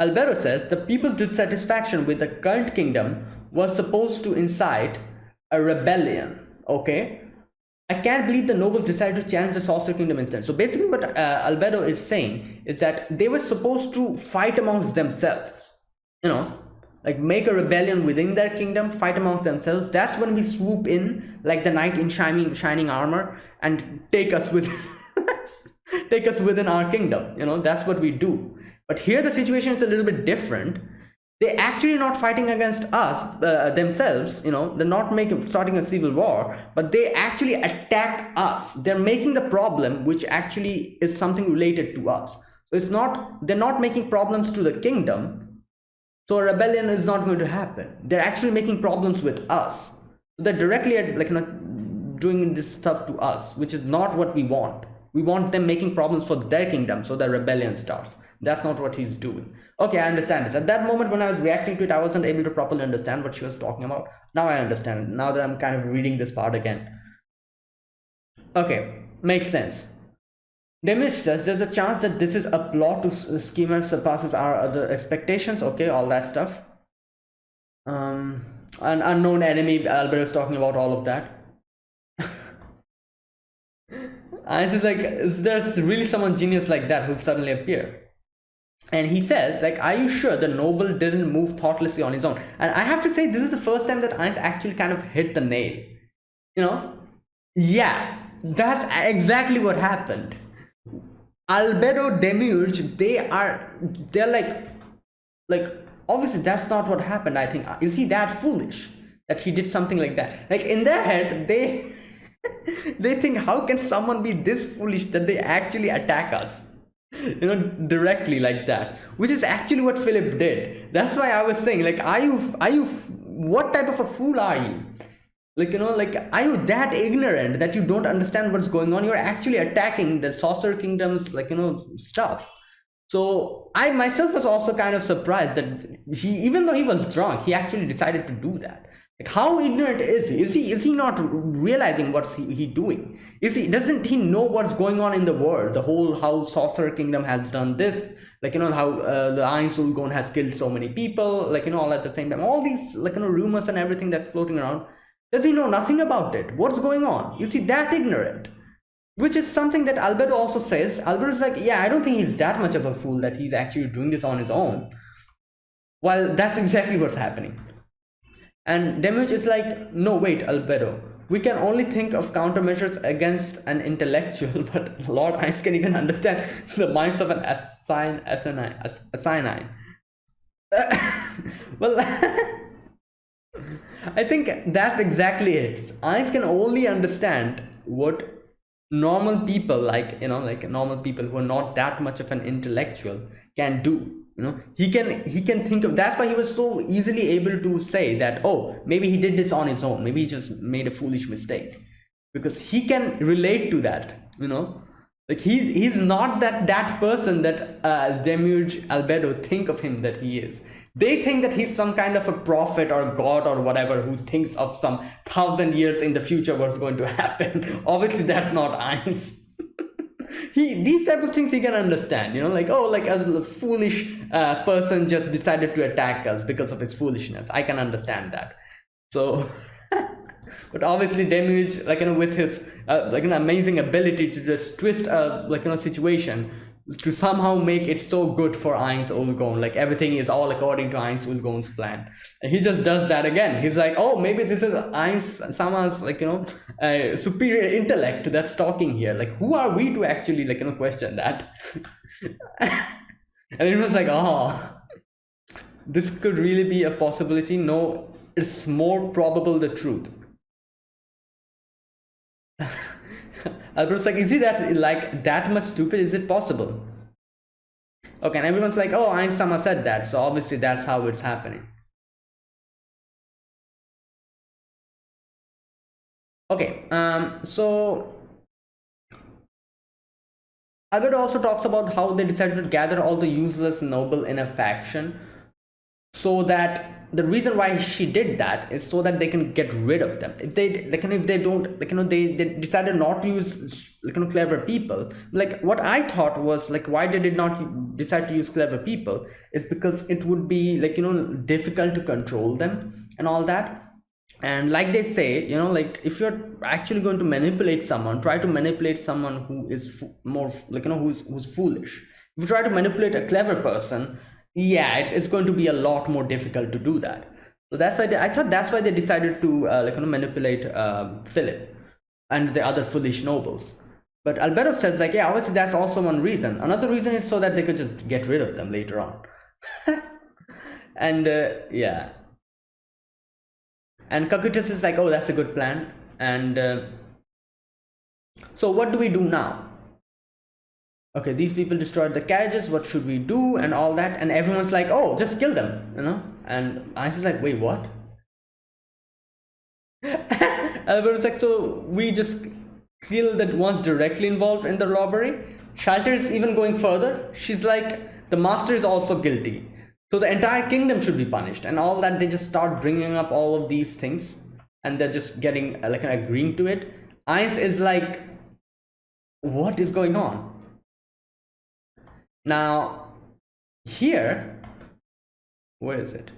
Alberto says the people's dissatisfaction with the current kingdom was supposed to incite a rebellion. Okay, I can't believe the nobles decided to challenge the Sorcerer Kingdom instead. So basically what Alberto is saying is that they were supposed to fight amongst themselves, make a rebellion within their kingdom, fight amongst themselves. That's when we swoop in like the knight in shining armor and take us with take us within our kingdom. That's what we do. But here the situation is a little bit different. They're actually not fighting against us themselves. They're not starting a civil war, but they actually attack us. They're making the problem, which actually is something related to us. So they're not making problems to the kingdom. So a rebellion is not going to happen. They're actually making problems with us. They're directly doing this stuff to us, which is not what we want. We want them making problems for their kingdom, so the rebellion starts. That's not what he's doing. Okay, I understand this. At that moment when I was reacting to it, I wasn't able to properly understand what she was talking about. Now I understand. Now that I'm kind of reading this part again. Okay, makes sense. Demiurge says there's a chance that this is a plot to schemer surpasses our other expectations. Okay, all that stuff. An unknown enemy, Albert is talking about all of that. And it's like, is there really someone genius like that who'll suddenly appear? And he says, like, are you sure the noble didn't move thoughtlessly on his own? And I have to say, this is the first time that Einstein actually kind of hit the nail. You know? Yeah, that's exactly what happened. Albedo Demiurge, they're like obviously that's not what happened. I think, is he that foolish that he did something like that? Like in their head, they they think, how can someone be this foolish that they actually attack us, directly like that? Which is actually what Philip did. That's why I was saying, like, are you what type of a fool are you? Like, like, are you that ignorant that you don't understand what's going on? You're actually attacking the Saucer Kingdom's, like, stuff. So I myself was also kind of surprised that he, even though he was drunk, he actually decided to do that. Like, how ignorant is he? Is he not realizing what's he doing? Doesn't he know what's going on in the world? The whole, how Saucer Kingdom has done this, like, how the Ain Sulgon has killed so many people, like, all at the same time. All these, like, rumors and everything that's floating around. Does he know nothing about it? What's going on? Is he that ignorant? Which is something that Albedo also says. Albedo's like, yeah, I don't think he's that much of a fool that he's actually doing this on his own. Well, that's exactly what's happening. And Demiurge is like, no, wait, Albedo. We can only think of countermeasures against an intellectual, but Lord Hines can even understand the minds of an asinine. Well, I think that's exactly it. Einstein can only understand what normal people, like, like normal people who are not that much of an intellectual, can do. He can think of. That's why he was so easily able to say that, oh, maybe he did this on his own, maybe he just made a foolish mistake, because he can relate to that. Like, he's not that person that Demiurge Albedo think of him that he is. They think that he's some kind of a prophet or god or whatever who thinks of some 1,000 years in the future what's going to happen. Obviously, that's not Einstein. These type of things he can understand. Like, oh, like a foolish person just decided to attack us because of his foolishness. I can understand that. So. But obviously Demiurge, like, with his like an amazing ability to just twist a, like, situation to somehow make it so good for Ainz Ulgon, like everything is all according to Ainz Ulgon's plan, and he just does that again. He's like, oh, maybe this is Ainz Sama's, like, superior intellect that's talking here. Like, who are we to actually, like, question that? And it was like, oh, this could really be a possibility. No, it's more probable the truth. Albert's like, is he that much stupid? Is it possible? Okay, and everyone's like, oh, Einstein said that, so obviously that's how it's happening. Okay, so Albert also talks about how they decided to gather all the useless noble in a faction, so that the reason why she did that is so that they can get rid of them. If they don't, they decided not to use, clever people. Like, what I thought was, like, why they did not decide to use clever people is because it would be, like, difficult to control them and all that. And like they say, like, if you're actually going to manipulate someone, try to manipulate someone who is more, like, who's foolish. If you try to manipulate a clever person, yeah, it's going to be a lot more difficult to do that. So that's why I thought that's why they decided to manipulate Philip and the other foolish nobles. But Alberto says, like, yeah, obviously that's also one reason. Another reason is so that they could just get rid of them later on. And yeah, and Kakutas is like, oh, that's a good plan. And so what do we do now? Okay, these people destroyed the carriages, what should we do, and all that. And everyone's like, oh, just kill them, and Ice is like, wait, what? Alberto's like, so we just kill the ones directly involved in the robbery? Shalter is even going further. She's like, the master is also guilty, so the entire kingdom should be punished, and all that. They just start bringing up all of these things, and they're just getting, like, agreeing to it. Ice is like, what is going on? Now, here, where is it?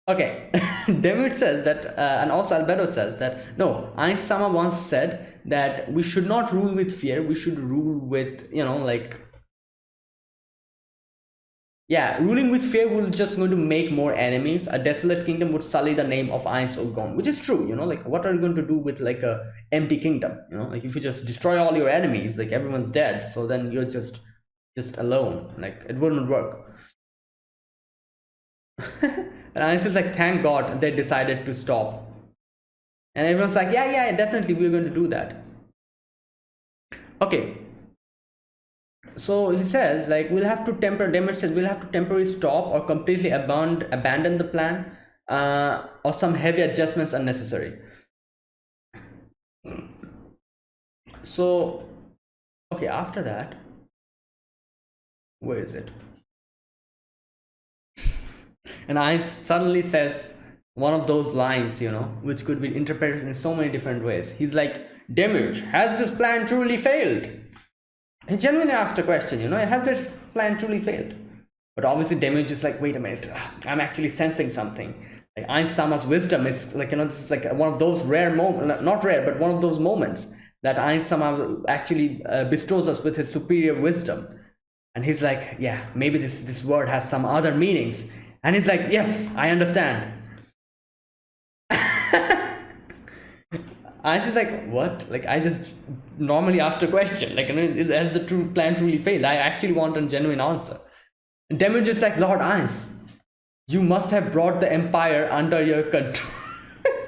Okay, Demut says that, and also Albedo says that no, Einstein once said that we should not rule with fear, we should rule with, like, yeah, ruling with fear will just going to make more enemies. A desolate kingdom would sully the name of Einstein, which is true, like what are you going to do with like a empty kingdom? Like if you just destroy all your enemies, like everyone's dead, so then you're just alone, like it wouldn't work. And Einstein's like, thank God they decided to stop. And everyone's like, yeah, definitely we're going to do that. Okay. So he says, like, Demert says we'll have to temporarily stop or completely abandon the plan, or some heavy adjustments are necessary. So, okay, after that, where is it? And I suddenly says one of those lines, which could be interpreted in so many different ways. He's like, Demut, has this plan truly failed? He genuinely asked a question, has this plan truly failed? But obviously Demut is like, wait a minute, I'm actually sensing something. Like Einstein's wisdom is like, this is like one of those rare moments, not rare, but one of those moments that Einstein actually bestows us with his superior wisdom. And he's like, yeah, maybe this word has some other meanings. And he's like, yes, I understand. I was just like, what? Like, I just normally asked a question. Like, has the plan truly failed? I actually want a genuine answer. And Demon just like, Lord Eins, you must have brought the empire under your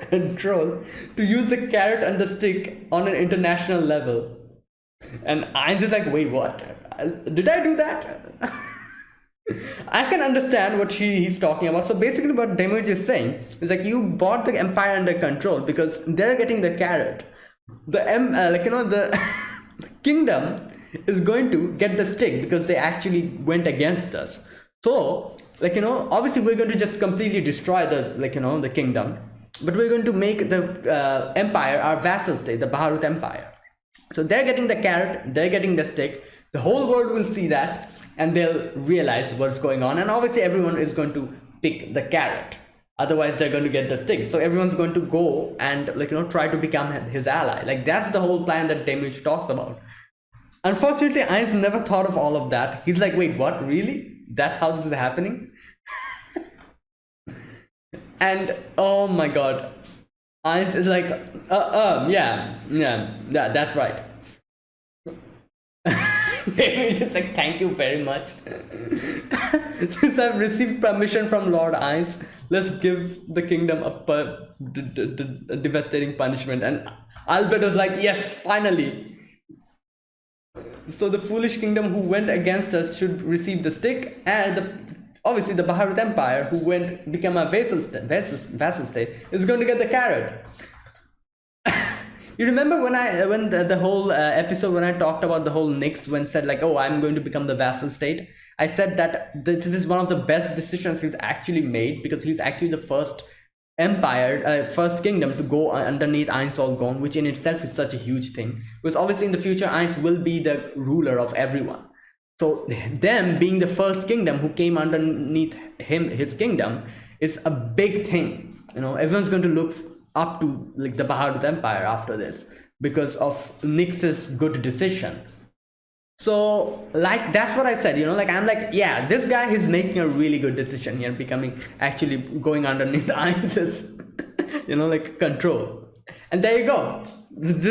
control to use the carrot and the stick on an international level. And Eins is like, wait, what? Did I do that? I can understand what he's talking about. So basically what Demut is saying is like, you bought the empire under control because they're getting the carrot. The the kingdom is going to get the stick because they actually went against us. So obviously we're going to just completely destroy the kingdom, but we're going to make the empire our vassal state, the Bharat Empire. So they're getting the carrot, they're getting the stick. The whole world will see that and they'll realize what's going on, and obviously everyone is going to pick the carrot, otherwise they're going to get the stick. So everyone's going to go and try to become his ally. Like that's the whole plan that Demuth talks about. Unfortunately, Eins never thought of all of that. He's like, wait, what? Really? That's how this is happening? And oh my god, Eins is like, yeah, that's right. David is like, thank you very much. Since I've received permission from Lord Eins, let's give the kingdom a devastating punishment. And Albert was like, yes, finally. So the foolish kingdom who went against us should receive the stick, and obviously the Bharat Empire who become a vassal state is going to get the carrot. You remember when the whole episode when I talked about the whole Nix when said like, oh, I'm going to become the vassal state? I said that this is one of the best decisions he's actually made, because he's actually the first first kingdom to go underneath Eins Gone, which in itself is such a huge thing. Because obviously in the future Eins will be the ruler of everyone. So them being the first kingdom who came underneath his kingdom is a big thing. Everyone's going to look up to like the Bharat Empire after this because of Nix's good decision. So like that's what I said, like I'm like, yeah, this guy is making a really good decision here, actually going underneath Eins's like control. And there you go. This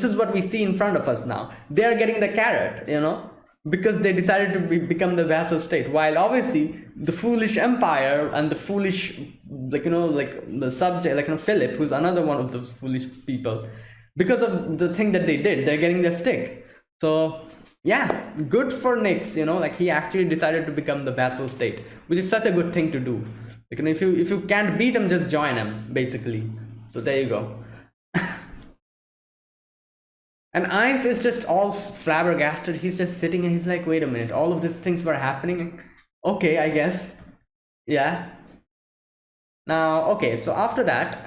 is what we see in front of us now. They are getting the carrot, because they decided to become the vassal state, while obviously the foolish empire and the foolish the subject, Philip, who's another one of those foolish people, because of the thing that they did, they're getting the stick. So yeah, good for Nix, like he actually decided to become the vassal state, which is such a good thing to do. If you can't beat him, just join him, basically. So there you go. And Eins is just all flabbergasted. He's just sitting and he's like, wait a minute, all of these things were happening? Okay, I guess. Yeah. Now, okay, so after that,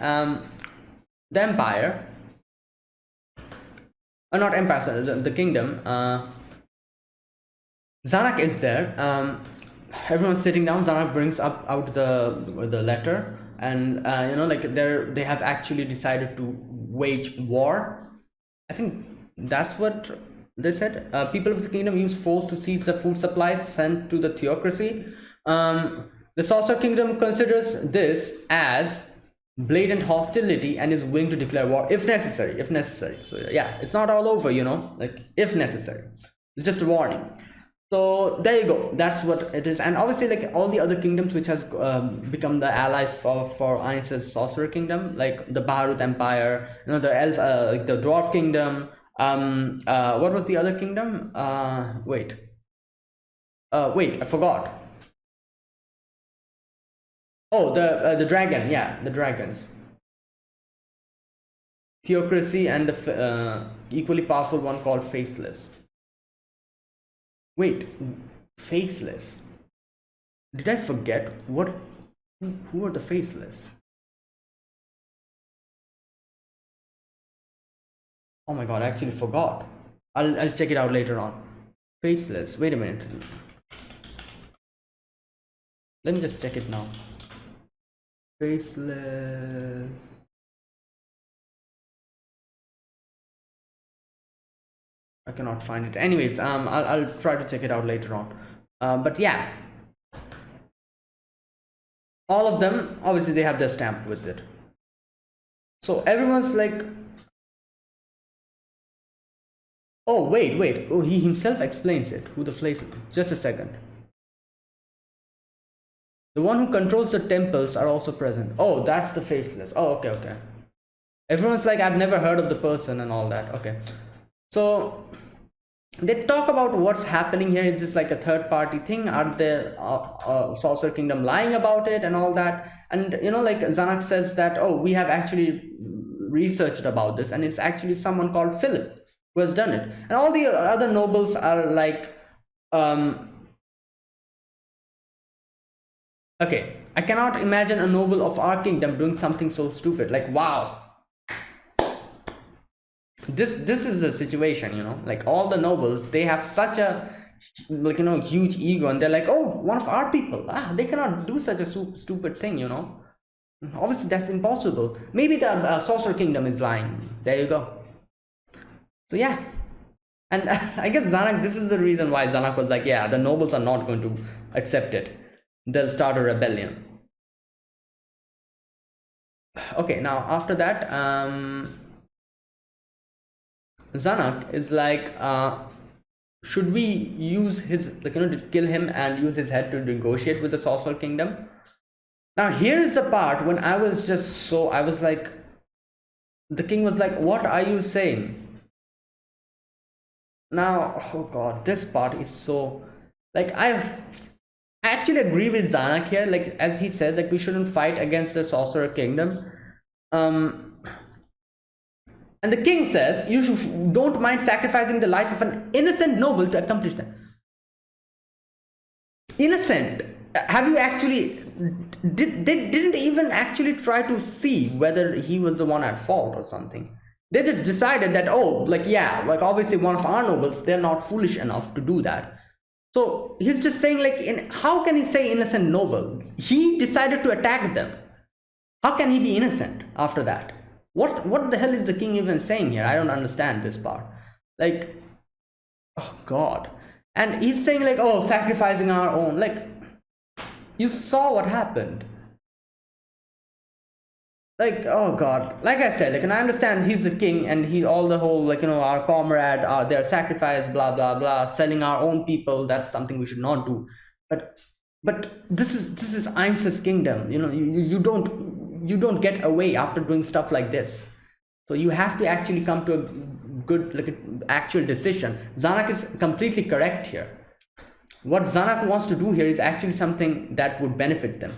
the empire, not empire, sorry, the kingdom, Zanak is there. everyone's sitting down. Zanak brings up out the letter, and like they have actually decided to wage war. I think that's what they said. People of the kingdom use force to seize the food supplies sent to the theocracy. The Sorcerer Kingdom considers this as blatant hostility and is willing to declare war if necessary. If necessary. So yeah, it's not all over, like if necessary. It's just a warning. So there you go. That's what it is. And obviously, like all the other kingdoms which has become the allies for Ainz's Sorcerer Kingdom, like the Baharut Empire, the elf, like the Dwarf Kingdom. What was the other kingdom? Wait, I forgot. Oh, the dragon. Yeah, the dragons. Theocracy and the equally powerful one called Faceless. Wait, Faceless. Did I forget what? Who are the Faceless? Oh my god, I actually forgot. I'll check it out later on. Faceless. Wait a minute. Let me just check it now. Faceless. I cannot find it. Anyways, I'll try to check it out later on. But yeah, all of them obviously they have their stamp with it. So everyone's like, oh wait. Oh, he himself explains it. Who the place? Just a second. The one who controls the temples are also present. Oh, that's the Faceless. Oh, okay. Everyone's like, I've never heard of the person and all that. Okay. So they talk about what's happening here. Is this like a third party thing? Are the Sorcerer Kingdom lying about it and all that? And like Zanak says that, oh, we have actually researched about this, and it's actually someone called Philip who has done it. And all the other nobles are like, okay, I cannot imagine a noble of our kingdom doing something so stupid. Like, wow. This is the situation, like all the nobles, they have such a huge ego, and they're like, oh, one of our people, they cannot do such a stupid thing, obviously that's impossible. Maybe the Sorcerer Kingdom is lying. There you go. So yeah, and I guess Zanak, this is the reason why Zanak was like, yeah, the nobles are not going to accept it. They'll start a rebellion. Okay, now after that, Zanak is like, should we use his, to kill him and use his head to negotiate with the Sorcerer Kingdom? Now here is the part when I was like, the king was like, what are you saying? Now, oh god, this part is so, like, I actually agree with Zanak here, like, as he says, like, we shouldn't fight against the Sorcerer Kingdom. And the king says, you don't mind sacrificing the life of an innocent noble to accomplish that. Innocent? Have you actually, didn't even actually try to see whether he was the one at fault or something. They just decided that, oh, like, yeah, like obviously one of our nobles, they're not foolish enough to do that. So he's just saying, like, how can he say innocent noble? He decided to attack them. How can he be innocent after that? What the hell is the king even saying here? I don't understand this part. Like, oh god. And he's saying, like, oh, sacrificing our own. Like, you saw what happened. Like, oh god. Like I said, like, and I understand he's the king, and all the whole, like, our comrade, their sacrifice, blah blah blah, selling our own people, that's something we should not do. But this is Ainz's kingdom. You don't get away after doing stuff like this. So you have to actually come to a good, like, an actual decision. Zanak is completely correct here. What Zanak wants to do here is actually something that would benefit them.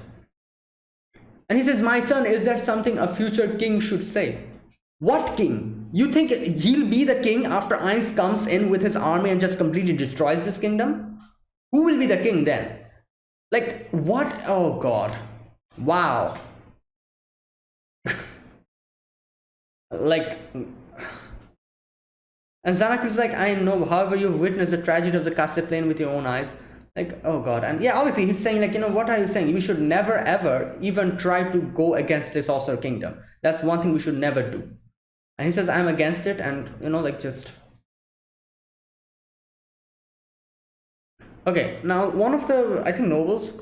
And he says, my son, is there something a future king should say? What king? You think he'll be the king after Ainz comes in with his army and just completely destroys this kingdom? Who will be the king then? Like, what? Oh god. Wow. Like, and Zanak is like, I know, however, you've witnessed the tragedy of the Castle Plain with your own eyes. Like, oh god. And yeah, obviously he's saying like, what are you saying? You should never ever even try to go against the Sorcerer Kingdom. That's one thing we should never do. And he says, I'm against it. And like, just okay. Now one of the, I think, nobles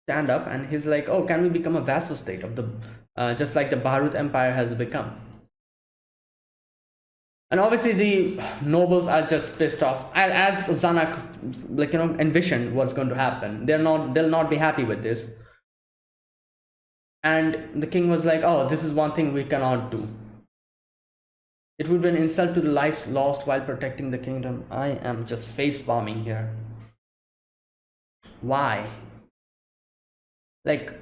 stand up, and he's like, oh, can we become a vassal state of the just like the Barut Empire has become? And obviously the nobles are just pissed off, as Zanak, like, envisioned what's going to happen. They'll not be happy with this. And the king was like, oh, this is one thing we cannot do. It would be an insult to the lives lost while protecting the kingdom. I am just face bombing here. Why? Like,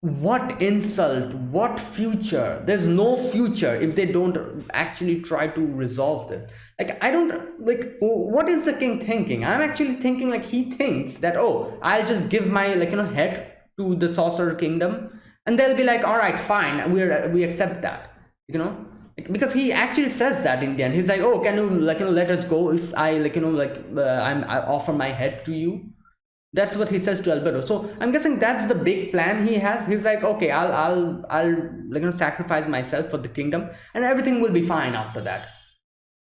what insult? What future? There's no future if they don't actually try to resolve this. Like, I don't, like, what is the king thinking? I'm actually thinking like he thinks that, oh, I'll just give my, like, head to the Sorcerer Kingdom, and they'll be like, all right, fine, we accept that, because he actually says that in the end. He's like, oh, can you, like, let us go if I, like, I offer my head to you. That's what he says to Albedo. So I'm guessing that's the big plan he has. He's like, okay, I'll like, sacrifice myself for the kingdom, and everything will be fine after that.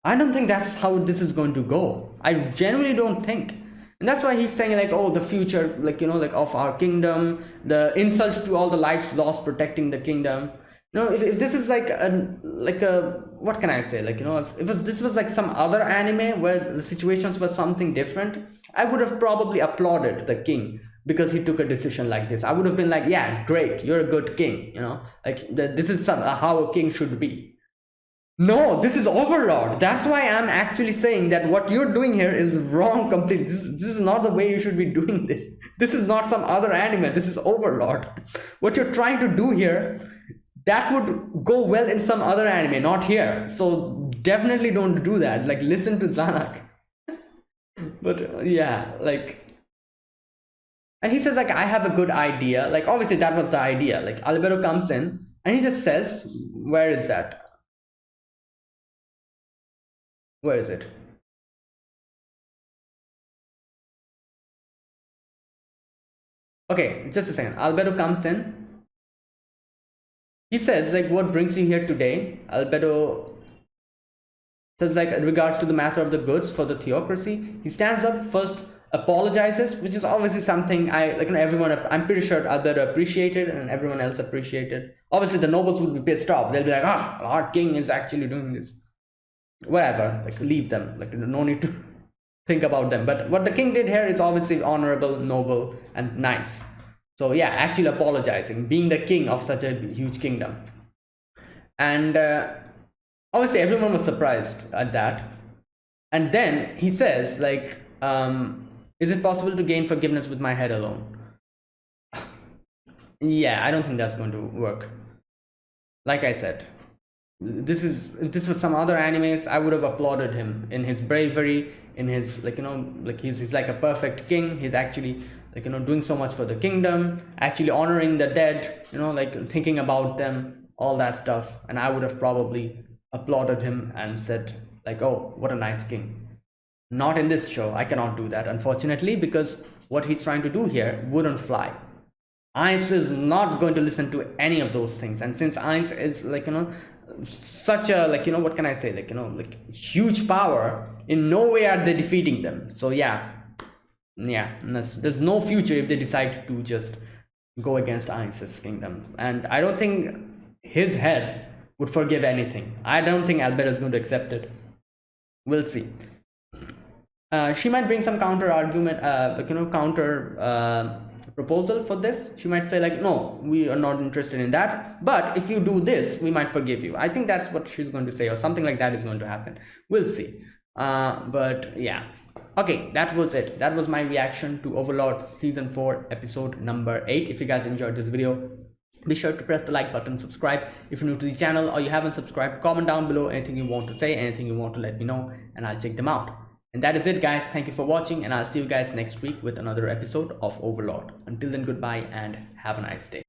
I don't think that's how this is going to go. I genuinely don't think. And that's why he's saying like, oh, the future, like, like, of our kingdom, the insult to all the lives lost protecting the kingdom. If this is like a what can I say, like, if this was like some other anime where the situations were something different, I would have probably applauded the king because he took a decision like this. I would have been like, yeah, great, you're a good king, like this is how a king should be. No, this is Overlord. That's why I'm actually saying that what you're doing here is wrong completely. This is not the way you should be doing this. This is not some other anime. This is Overlord. What you're trying to do here, that would go well in some other anime, not here. So definitely don't do that. Like, listen to Zanak. But yeah, like, and he says like, I have a good idea. Like, obviously that was the idea. Like, Albedo comes in and he just says, where is that? Where is it? Okay, just a second. Albedo comes in. He says like, what brings you here today? Albedo says like, in regards to the matter of the goods for the theocracy. He stands up first, apologizes, which is obviously something everyone, I'm pretty sure Albedo appreciated and everyone else appreciated. Obviously the nobles would be pissed off. They'll be like, our king is actually doing this. Whatever, like, leave them, like, no need to think about them. But what the king did here is obviously honorable, noble, and nice. So yeah, actually apologizing, being the king of such a huge kingdom. And obviously everyone was surprised at that. And then he says like, is it possible to gain forgiveness with my head alone? Yeah, I don't think that's going to work. Like I said, if this was some other animes, I would have applauded him in his bravery, in his, like, like, he's like a perfect king. He's actually, like, doing so much for the kingdom, actually honoring the dead, like, thinking about them, all that stuff. And I would have probably applauded him and said like, oh, what a nice king. Not in this show. I cannot do that, unfortunately, because what he's trying to do here wouldn't fly. Ainz is not going to listen to any of those things. And since Ainz is, like, such a, like, what can I say, like, like, huge power, in no way are they defeating them. So yeah, there's no future if they decide to just go against Ainz's kingdom. And I don't think his head would forgive anything. I don't think Albedo is going to accept it. We'll see. She might bring some counter argument, counter proposal for this. She might say like, no, we are not interested in that, but if you do this, we might forgive you. I think that's what she's going to say, or something like that is going to happen. We'll see. But yeah, okay, that was it. That was my reaction to Overlord season 4 episode number 8. If you guys enjoyed this video, be sure to press the like button, subscribe if you're new to the channel or you haven't subscribed. Comment down below anything you want to say, anything you want to let me know, and I'll check them out. And that is it, guys. Thank you for watching, and I'll see you guys next week with another episode of Overlord. Until then, goodbye and have a nice day.